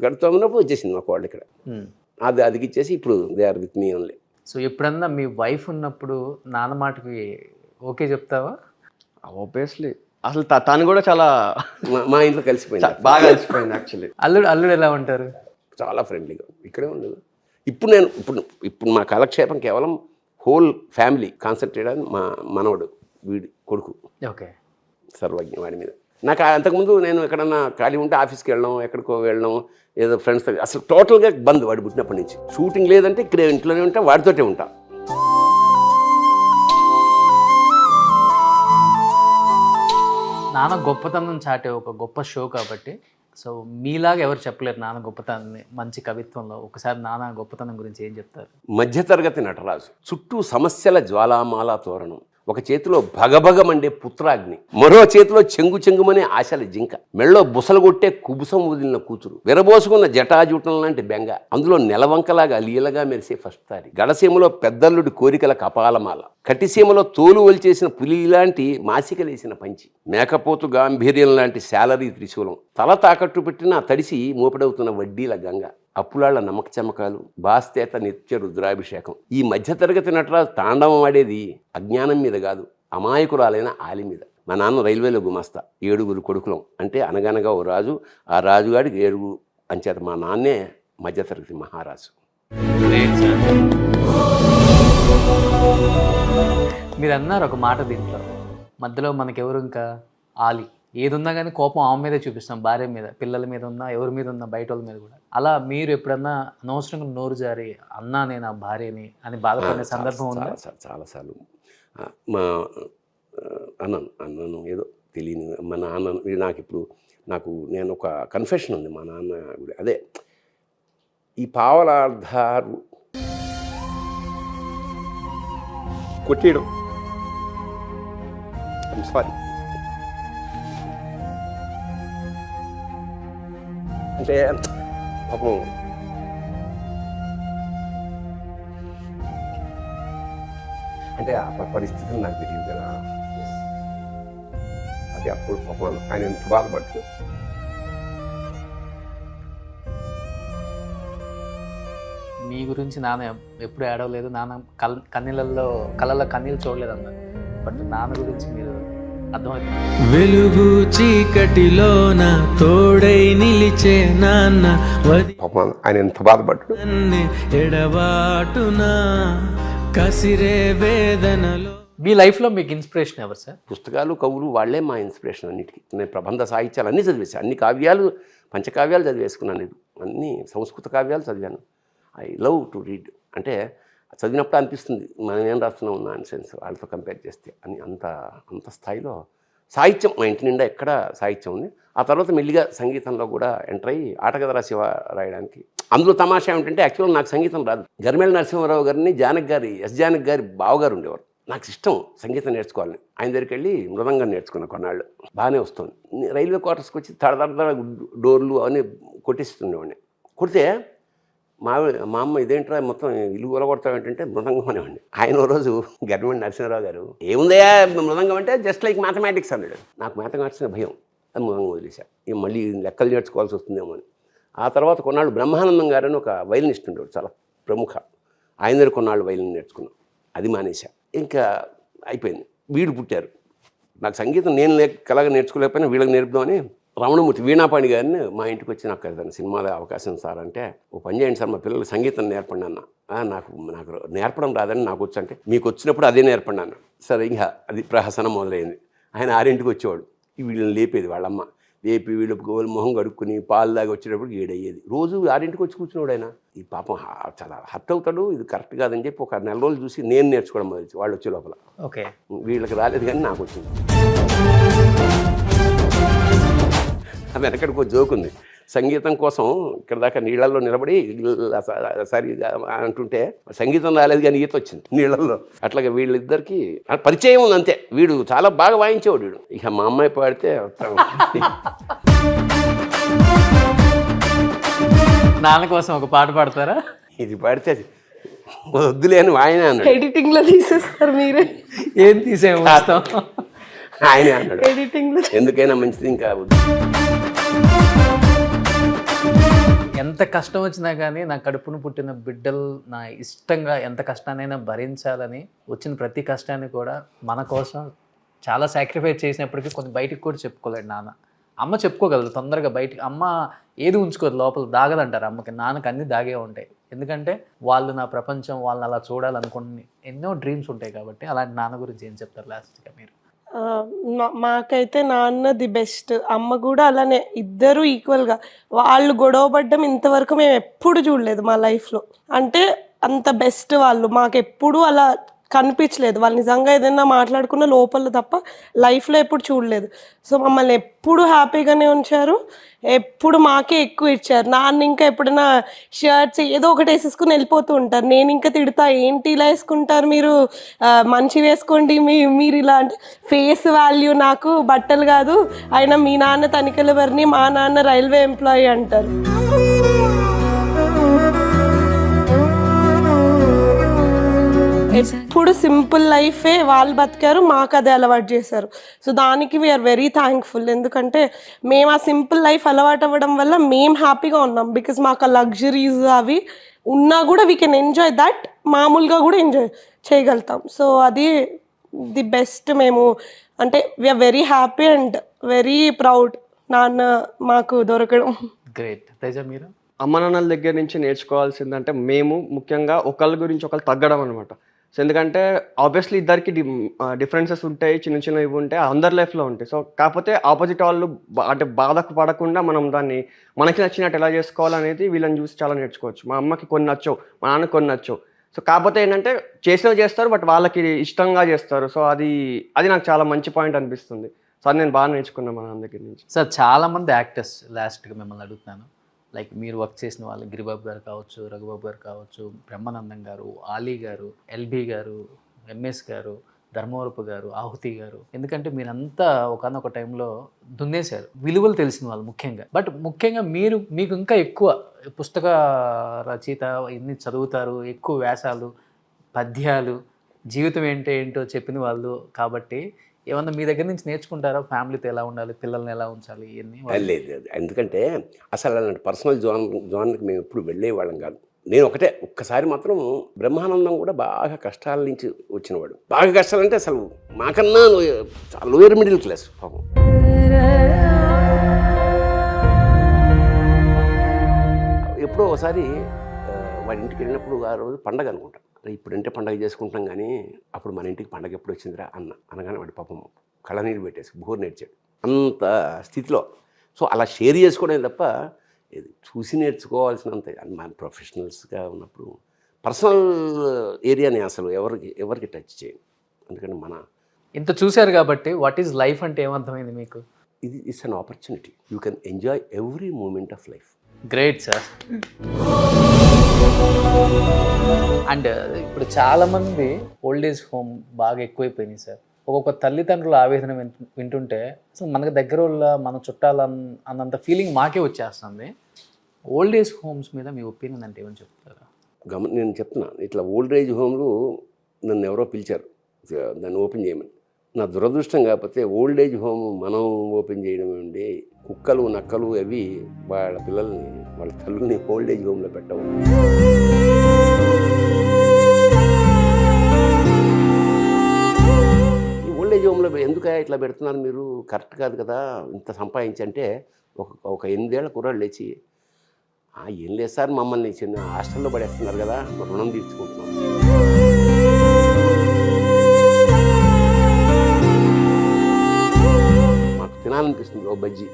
గడుతున్నప్పుడు వచ్చేసింది మాకు వాళ్ళు ఇక్కడ, అది ఇచ్చేసి ఇప్పుడు they are with me only. So ఎప్పుడన్నా మీ వైఫ్ ఉన్నప్పుడు నాన్న మాటకి ఓకే చెప్తావా? ఆబ్వియస్లీ. అసలు తను కూడా చాలా మా ఇంట్లో కలిసిపోయింది, బాగా కలిసిపోయింది. యాక్చువల్లీ అల్లుడు ఎలా ఉంటారు? చాలా ఫ్రెండ్లీగా ఇక్కడే ఉండదు. ఇప్పుడు మా కాలక్షేపం కేవలం హోల్ ఫ్యామిలీ కాన్సన్ట్రేట్ అని మా మనవడు వీడి కొడుకు ఓకే. సర్వజ్ఞ వాడి మీద. నాకు అంతకుముందు నేను ఎక్కడన్నా ఖాళీ ఉంటే ఆఫీస్కి వెళ్ళడం, ఎక్కడికో వెళ్ళడం, ఏదో ఫ్రెండ్స్ అసలు టోటల్గా బంద్ వాడు పుట్టినప్పటి నుంచి. షూటింగ్ లేదంటే ఇక్కడ ఇంట్లోనే ఉంటా, వాడితోటే ఉంటా. నాన్న గొప్పతనం చాటే ఒక గొప్ప షో కాబట్టి, సో మీలాగా ఎవరు చెప్పలేరు నాన్న గొప్పతనాన్ని మంచి కవిత్వంలో. ఒకసారి నాన్న గొప్పతనం గురించి ఏం చెప్తారు? మధ్యతరగతి నటరాజు, చుట్టూ సమస్యల జ్వాలామాల తోరణం, ఒక చేతిలో భగభగమండే పుత్రాగ్ని, మరో చేతిలో చెంగు చెంగుమనే ఆశల జింక, మెళ్ళో బుసలు కొట్టే కుబుసం వదిలిన కూతురు, విరబోసుకున్న జటాజూటం లాంటి బెంగ, అందులో నెలవంకలాగా లీలగా మెరిసే ఫస్ట్ తారి, గడసీమలో పెద్దల్లుడి కోరికల కపాలమాల, కటిసీమలో తోలు ఒలిచేసిన పులి లాంటి మాసికలేసిన పంచి, మేకపోతు గాంభీర్యం లాంటి శాలరీ త్రిశూలం, తల తాకట్టు పెట్టిన తడిసి మోపెడవుతున్న వడ్డీల గంగ, అప్పులాళ్ల నమ్మక చమకాలు, బాస్తేత నిత్య రుద్రాభిషేకం. ఈ మధ్యతరగతి నటరాజు తాండవం ఆడేది అజ్ఞానం మీద కాదు, అమాయకురాలైన ఆలి మీద. మా నాన్న రైల్వేలో గుమాస్తా, 7 కొడుకులం. అంటే అనగనగా ఓ రాజు, ఆ రాజుగాడికి 7 అంచేత మా నాన్నే మధ్యతరగతి మహారాజు. మీరు అన్నారు ఒక మాట దీంట్లో, మధ్యలో మనకెవరు ఇంకా ఆలి, ఏది ఉన్నా కానీ కోపం ఆమె మీదే చూపిస్తాం, భార్య మీద, పిల్లల మీద ఉన్నా, ఎవరి మీద ఉన్నా, బయట వాళ్ళ మీద కూడా. అలా మీరు ఎప్పుడన్నా అనవసరంగా నోరు జారి అన్నా నేను ఆ భార్యని అని బాధపడిన సందర్భం ఉందా? చాలాసార్లు మా అన్నాను ఏదో తెలియని మా నాన్న. నేను ఒక కన్ఫెషన్ ఉంది మా నాన్న గుడి. అదే ఈ పావలార్ధారు కొట్టేయడం, సారీ అంటే పాపం అంటే ఆ పరిస్థితులు నాకు తెలియదు కదా. అది అప్పుడు పాపం ఆయన ఎంత బాధపడుతూ మీ గురించి నాన్న ఎప్పుడు ఏడవలేదు, నాన్న కళ్ళల్లో కన్నీళ్ళు చూడలేదు అన్నారు. బట్ నాన్న గురించి మీరు అర్థమవుతుంది. వెలుగు చీకటిలోన తోడై నిలిచే నాన్న పాపం ఆయన ఎంత బాధపడ్డాడు. ఎడబాటున కసిరే వేదనలో. మీ లైఫ్లో మీకు ఇన్స్పిరేషన్ ఎవరు సార్? పుస్తకాలు, కవులు వాళ్ళే మా ఇన్స్పిరేషన్ అన్నిటికీ. నేను ప్రబంధ సాహిత్యాలు అన్నీ చదివేశాను, అన్ని కావ్యాలు, పంచకావ్యాలు చదివేసుకున్నాను. అన్ని సంస్కృత కావ్యాలు చదివాను. I love to read. అంటే చదివినప్పుడు అనిపిస్తుంది మనం ఏం రాస్తున్నాం నాన్ సెన్స్ వాళ్ళతో కంపేర్ చేస్తే అని. అంత స్థాయిలో సాహిత్యం మా ఇంటి నిండా ఎక్కడ సాహిత్యం ఉంది. ఆ తర్వాత మెల్లిగా సంగీతంలో కూడా ఎంటర్ అయ్యి ఆటగదరా శివ రాయడానికి. అందులో తమాషా ఏమిటంటే యాక్చువల్గా నాకు సంగీతం రాదు. గరిమెళ్ళ నరసింహారావు గారిని ఎస్ జానకి గారి బావగారు ఉండేవారు. నాకు ఇష్టం సంగీతం నేర్చుకోవాలని. ఆయన దగ్గరికి వెళ్ళి మృదంగం నేర్చుకున్న కొన్నాళ్ళు. బాగానే వస్తుంది. రైల్వే క్వార్టర్స్కి వచ్చి తడదడ డోర్లు అవన్నీ కొట్టేస్తుండేవాడిని. కొడితే మా అమ్మ ఇదేంట్రా మొత్తం ఇల్లు కూలగొడతాం ఏంటంటే మృదంగం అనేవాడిని. ఆయన రోజు గరిమెళ్ళ నరసింహారావు గారు ఏముందయా మృదంగం అంటే జస్ట్ లైక్ మ్యాథమెటిక్స్ అన్నాడు. నాకు మ్యాథమెటిక్స్ భయం, అది మృదంగం వదిలేశా. మళ్ళీ లెక్కలు నేర్చుకోవాల్సి వస్తుందేమో అని. ఆ తర్వాత కొన్నాళ్ళు బ్రహ్మానందం గారు అని ఒక వైలినిస్ట్ ఉండేవాడు, చాలా ప్రముఖ. ఆయన దగ్గర కొన్నాళ్ళు వైలిన్ నేర్చుకున్నాం, అది మానేశా. ఇంకా అయిపోయింది. వీడు పుట్టారు. నాకు సంగీతం నేను కలగా నేర్చుకోలేకపోయినా వీళ్ళకి నేర్పుదామని రమణమూర్తి వీణాపాణి గారిని మా ఇంటికి వచ్చి నాకు ఏదైనా సినిమాలో అవకాశం సార్ అంటే, ఓ పని చేయండి సార్ మా పిల్లలకి సంగీతం నేర్పండి అన్న. నాకు నేర్పడం రాదని నాకు వచ్చు అంటే, మీకు వచ్చినప్పుడు అదే నేర్పండి అన్న. సరే ఇంకా అది ప్రహసనం మొదలైంది. ఆయన 6ంటికి వచ్చేవాడు, వీళ్ళని లేపేది వాళ్ళమ్మ. లేపి వీళ్ళు మొహం కడుక్కుని పాలు దాకా వచ్చేటప్పుడు 7 అయ్యేది. రోజు 6ంటికి వచ్చి కూర్చున్నాడు ఆయన. ఈ పాపం చాలా హర్ట్ అవుతాడు, ఇది కరెక్ట్ కాదని చెప్పి ఒక నెల రోజులు చూసి నేను నేర్చుకోవడం మొదలు వాళ్ళు వచ్చే లోపల. ఓకే, వీళ్ళకి రాలేదు కానీ నాకు వచ్చింది. వెనకడికి ఒక జోక్ ఉంది. సంగీతం కోసం ఇక్కడ దాకా నీళ్ళల్లో నిలబడి సరి అంటుంటే సంగీతం రాలేదు కానీ ఈత వచ్చింది నీళ్ళల్లో. అట్లాగే వీళ్ళిద్దరికి పరిచయం ఉంది అంతే. వీడు చాలా బాగా వాయించేవాడు వీడు. ఇక మా అమ్మాయి పాడితే నాన్న కోసం ఒక పాట పాడతారా? ఇది పాడితే వద్దులేని ఆయన అన్నాడు. ఎడిటింగ్ లో తీసేస్తారు మీరే. ఏం తీసేమో ఆయనే అన్నాడు, ఎడిటింగ్ లో ఎందుకైనా మంచిది ఇంకా వద్దు. ఎంత కష్టం వచ్చినా కానీ నా కడుపును పుట్టిన బిడ్డలు నా ఇష్టంగా ఎంత కష్టాన్నైనా భరించాలని వచ్చిన ప్రతి కష్టాన్ని కూడా మన కోసం చాలా సాక్రిఫైస్ చేసినప్పటికీ కొన్ని బయటికి కూడా చెప్పుకోలేడు నాన్న. అమ్మ చెప్పుకోగలరు తొందరగా బయటికి. అమ్మ ఏది ఉంచుకోదు లోపల, దాగదంటారు అమ్మకి. నాన్నకి అన్నీ దాగే ఉంటాయి, ఎందుకంటే వాళ్ళు నా ప్రపంచం, వాళ్ళని అలా చూడాలనుకుని ఎన్నో డ్రీమ్స్ ఉంటాయి కాబట్టి. అలాంటి నాన్న గురించి ఏం చెప్తారు లాస్ట్గా మీరు? మాకైతే నాన్న ది బెస్ట్, అమ్మ కూడా అలానే, ఇద్దరు ఈక్వల్గా. వాళ్ళు గొడవ పడ్డం ఇంతవరకు మేము ఎప్పుడు చూడలేదు మా లైఫ్లో. అంటే అంత బెస్ట్ వాళ్ళు, మాకు ఎప్పుడు అలా కనిపించలేదు. వాళ్ళు నిజంగా ఏదైనా మాట్లాడుకున్న లోపల తప్ప లైఫ్లో ఎప్పుడు చూడలేదు. సో మమ్మల్ని ఎప్పుడు హ్యాపీగానే ఉంచారు, ఎప్పుడు మాకే ఎక్కువ ఇచ్చారు. నాన్న ఇంకా ఎప్పుడైనా షర్ట్స్ ఏదో ఒకటి వేసేసుకుని వెళ్ళిపోతూ ఉంటారు. నేను ఇంకా తిడతా, ఏంటి ఇలా వేసుకుంటారు మీరు, మంచి వేసుకోండి, మీరు ఇలా అంటే. ఫేస్ వాల్యూ నాకు బట్టలు కాదు, అయినా మీ నాన్న తనిఖీల వారిని, మా నాన్న రైల్వే ఎంప్లాయీ అంటారు. ఎప్పుడు సింపుల్ లైఫే వాళ్ళు బతికారు, మాకు అదే అలవాటు చేశారు. సో దానికి వీఆర్ వెరీ థ్యాంక్ఫుల్. ఎందుకంటే మేము ఆ సింపుల్ లైఫ్ అలవాటు అవ్వడం వల్ల మేము హ్యాపీగా ఉన్నాం. బికాజ్ మాకు ఆ లగ్జరీస్ అవి ఉన్నా కూడా వీ కెన్ ఎంజాయ్ దట్, మామూలుగా కూడా ఎంజాయ్ చేయగలుగుతాం. సో అది ది బెస్ట్. మేము అంటే we are very happy and very proud నాన్న మాకు దొరకడం. గ్రేట్. తేజ మీరు? అమ్మ నాన్నల దగ్గర నుంచి నేర్చుకోవాల్సిందంటే మేము ముఖ్యంగా ఒకళ్ళ గురించి ఒకళ్ళు తగ్గడం అనమాట. సో ఎందుకంటే ఆబ్వియస్లీ ఇద్దరికి డిఫరెన్సెస్ ఉంటాయి, చిన్న చిన్నవి ఉంటాయి, అందరి లైఫ్లో ఉంటాయి. సో కాకపోతే ఆపోజిట్ వాళ్ళు అంటే బాధకు పడకుండా మనం దాన్ని మనకి నచ్చినట్టు ఎలా చేసుకోవాలనేది వీళ్ళని చూసి చాలా నేర్చుకోవచ్చు. మా అమ్మకి కొన్ని నచ్చవు, మా నాన్నకి కొన్ని నచ్చవు. సో కాకపోతే ఏంటంటే చేసినవి చేస్తారు, బట్ వాళ్ళకి ఇష్టంగా చేస్తారు. సో అది నాకు చాలా మంచి పాయింట్ అనిపిస్తుంది. సో అది నేను బాగా నేర్చుకున్నాను మా నాన్న దగ్గర నుంచి. సార్ చాలామంది యాక్టర్స్, లాస్ట్గా మిమ్మల్ని అడుగుతున్నాను, లైక్ మీరు వర్క్ చేసిన వాళ్ళు గిరిబాబు గారు కావచ్చు, రఘుబాబు గారు కావచ్చు, బ్రహ్మానందం గారు, ఆలీ గారు, ఎల్బీ గారు, ఎంఎస్ గారు, ధర్మవరపు గారు, ఆహుతి గారు, ఎందుకంటే మీరంతా ఒకనొక టైంలో దున్నేశారు, విలువలు తెలిసిన వాళ్ళు ముఖ్యంగా. బట్ ముఖ్యంగా మీకు ఇంకా ఎక్కువ పుస్తక రచయిత, ఇన్ని చదువుతారు, ఎక్కువ వ్యాసాలు, పద్యాలు, జీవితం ఏంటో చెప్పిన వాళ్ళు కాబట్టి ఏమన్నా మీ దగ్గర నుంచి నేర్చుకుంటారా? ఫ్యామిలీతో ఎలా ఉండాలి, పిల్లల్ని ఎలా ఉంచాలి, ఇవన్నీ? లేదు, ఎందుకంటే అసలు అలాంటి పర్సనల్ జోన్కి మేము ఎప్పుడు వెళ్ళేవాళ్ళం కాదు. నేను ఒక్కసారి మాత్రం బ్రహ్మానందం కూడా బాగా కష్టాల నుంచి వచ్చినవాడు. బాగా కష్టాలంటే అసలు మాకన్నా లోయర్ మిడిల్ క్లాస్ పాపం. ఎప్పుడో ఒకసారి వాడి ఇంటికి వెళ్ళినప్పుడు ఆ రోజు పండగ అనుకుంటా, ఇప్పుడంటే పండగ చేసుకుంటాం కానీ అప్పుడు మన ఇంటికి పండగ ఎప్పుడు వచ్చిందిరా అనగానే వాడి పాపం కళ్ళనీళ్ళు పెట్టేసి బోర్ నేర్చాడు అంత స్థితిలో. సో అలా షేర్ చేసుకోవడం తప్ప చూసి నేర్చుకోవాల్సినంత. మన ప్రొఫెషనల్స్గా ఉన్నప్పుడు పర్సనల్ ఏరియాని అసలు ఎవరికి టచ్ చేయండి. అందుకని ఇంత చూశారు కాబట్టి వాట్ ఈజ్ లైఫ్ అంటే ఏమర్థమైంది మీకు? It's an opportunity, you can enjoy every moment of life. Great sir. And ఇప్పుడు చాలామంది ఓల్డ్ ఏజ్ హోమ్ బాగా ఎక్కువైపోయినాయి సార్. ఒక్కొక్క తల్లిదండ్రుల ఆవేదన వింటుంటే అసలు మనకు దగ్గర వాళ్ళ, మన చుట్టాల అన్నంత ఫీలింగ్ మాకే వచ్చేస్తుంది. ఓల్డ్ ఏజ్ హోమ్స్ మీద మీ ఒపీనియన్ అంటే ఏమని చెప్తారా? నేను చెప్తున్నా, ఇట్లా ఓల్డ్ ఏజ్ హోమ్లు నన్ను ఎవరో పిలిచారు దాన్ని ఓపెన్ చేయమని. నా దురదృష్టం కాకపోతే ఓల్డ్ ఏజ్ హోమ్ మనం ఓపెన్ చేయడం ఏంటి, కుక్కలు నక్కలు అవి వాళ్ళ పిల్లల్ని, వాళ్ళ తల్లుల్ని ఓల్డ్ ఏజ్ హోమ్లో పెట్టవు. ఈ ఓల్డ్ ఏజ్ హోమ్లో ఎందుకు ఇట్లా పెడుతున్నారు మీరు, కరెక్ట్ కాదు కదా. ఇంత సంపాదించంటే ఒక 8 ఏళ్ల కుర్రాళ్ళు లేచి, ఏం లేదు సార్, మమ్మల్ని చిన్న హాస్టల్లో పడేస్తున్నారు కదా, రుణం తీర్చుకుంటున్నాం. మాకు తినాలనిపిస్తుంది ఓ బజ్జీ,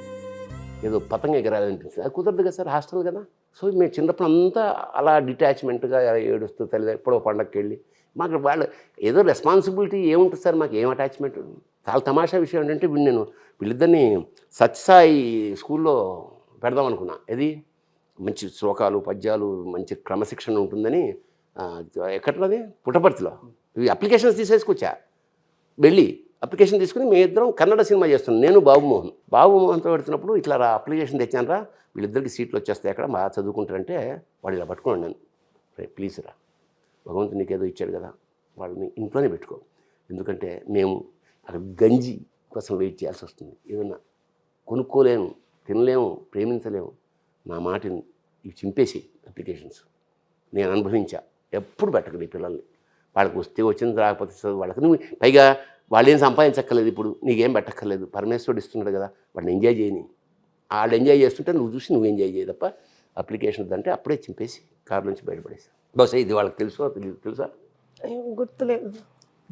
ఏదో పతంగ ఎగరాలనిపిస్తుంది, అది కుదరదు కదా సార్, హాస్టల్ కదా. సో మేము చిన్నప్పుడు అంతా అలా డిటాచ్మెంట్గా ఏడుస్తూ తల్లి ఎప్పుడో పండగకి వెళ్ళి, మాకు వాళ్ళు ఏదో రెస్పాన్సిబిలిటీ ఏముంటుంది సార్, మాకు ఏం అటాచ్మెంట్. చాలా తమాషా విషయం ఏంటంటే వీళ్ళిద్దరిని సత్యసాయి స్కూల్లో పెడదాం అనుకున్నా. ఇది మంచి శ్లోకాలు, పద్యాలు, మంచి క్రమశిక్షణ ఉంటుందని. ఎక్కడది పుట్టపర్తిలో ఇవి అప్లికేషన్స్ తీసేసుకొచ్చా. వెళ్ళి అప్లికేషన్ తీసుకుని మేమిద్దరం కన్నడ సినిమా చేస్తున్నాం, నేను బాబుమోహన్తో పెడుతున్నప్పుడు ఇట్లా అప్లికేషన్ తెచ్చాను రా, వీళ్ళిద్దరికి సీట్లు వచ్చేస్తాయి అక్కడ, బాగా చదువుకుంటారంటే వాడు ఇలా పట్టుకున్నాను. నేను ప్లీజ్ రా, భగవంతుడు నీకేదో ఇచ్చాడు కదా, వాళ్ళని ఇంట్లోనే పెట్టుకో, ఎందుకంటే మేము అక్కడ గంజి కోసం వెయిట్ చేయాల్సి వస్తుంది, ఏదన్నా కొనుక్కోలేము, తినలేము, ప్రేమించలేము. నా మాటని ఇవి చింపేసి అప్లికేషన్స్ నేను అనుభవించా. ఎప్పుడు పెట్టకండి పిల్లల్ని, వాళ్ళకి వస్తే వచ్చింది, రాకపోతే వాళ్ళకి నువ్వు పైగా వాళ్ళు ఏం సంపాదించక్కర్లేదు, ఇప్పుడు నీకేం పెట్టక్కర్లేదు, పరమేశ్వరుడు ఇస్తున్నాడు కదా, వాడిని ఎంజాయ్ చేయని. వాళ్ళు ఎంజాయ్ చేస్తుంటే నువ్వు చూసి నువ్వు ఎంజాయ్ చేయ తప్ప అప్లికేషన్ అంటే అప్పుడే చింపేసి కారు నుంచి బయటపడేసి బహుశా ఇది వాళ్ళకి తెలుసా ఏం గుర్తులేదు.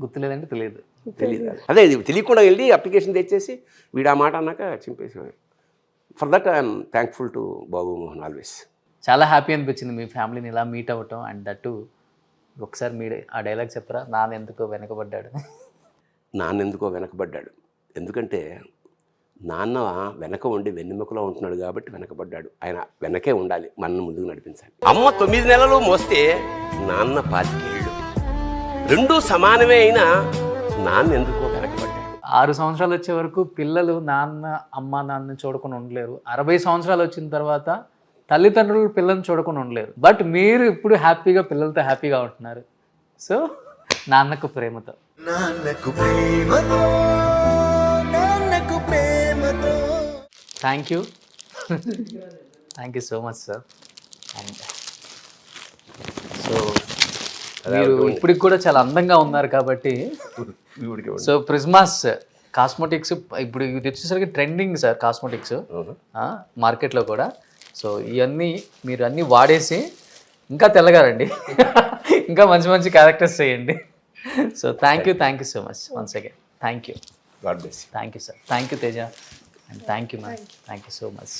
గుర్తులేదంటే తెలియదు. తెలియదు. అదే ఇది తెలియకుండా వెళ్ళి అప్లికేషన్ తెచ్చేసి వీడు ఆ మాట అన్నాక చింపేసి. For that I'm thankful to Babu Mohan always. చాలా హ్యాపీ అనిపించింది మీ ఫ్యామిలీని ఇలా మీట్ అవ్వటం. అండ్ దట్టు ఒకసారి మీ ఆ డైలాగ్ చెప్పరా, నాన్న ఎందుకో వెనకబడ్డాడు. నాన్నెందుకో వెనకబడ్డాడు, ఎందుకంటే నాన్న వెనక ఉండి వెన్నెముకలో ఉంటున్నాడు కాబట్టి వెనకబడ్డాడు. ఆయన వెనకే ఉండాలి, మనల్ని ముందుకు నడిపించాలి. అమ్మ 9 నెలలు మోస్తే నాన్న 25 ఏళ్ళు, రెండూ సమానమే అయినా నాన్న ఎందుకో వెనకబడ్డాడు. 6 సంవత్సరాలు వచ్చే వరకు పిల్లలు నాన్న చూడకుండా ఉండలేరు. 60 సంవత్సరాలు వచ్చిన తర్వాత తల్లిదండ్రులు పిల్లల్ని చూడకుండా ఉండలేరు. బట్ మీరు ఇప్పుడు హ్యాపీగా పిల్లలతో హ్యాపీగా ఉంటున్నారు. So Nannaku Prematho. Thank you so much sir. And so మీరు ఇప్పటికి కూడా చాలా అందంగా ఉన్నారు కాబట్టి సో ప్రిజ్మాస్ కాస్మెటిక్స్ ఇప్పుడు ఇది వచ్చేసరికి ట్రెండింగ్ సార్ కాస్మెటిక్స్ మార్కెట్లో కూడా. సో ఇవన్నీ మీరు అన్నీ వాడేసి ఇంకా తెల్లగారండి, ఇంకా మంచి మంచి క్యారెక్టర్స్ చేయండి. So thank you so much once again. Thank you. God bless you. Thank you sir. Thank you Teja. And thank you ma'am. Thank you so much.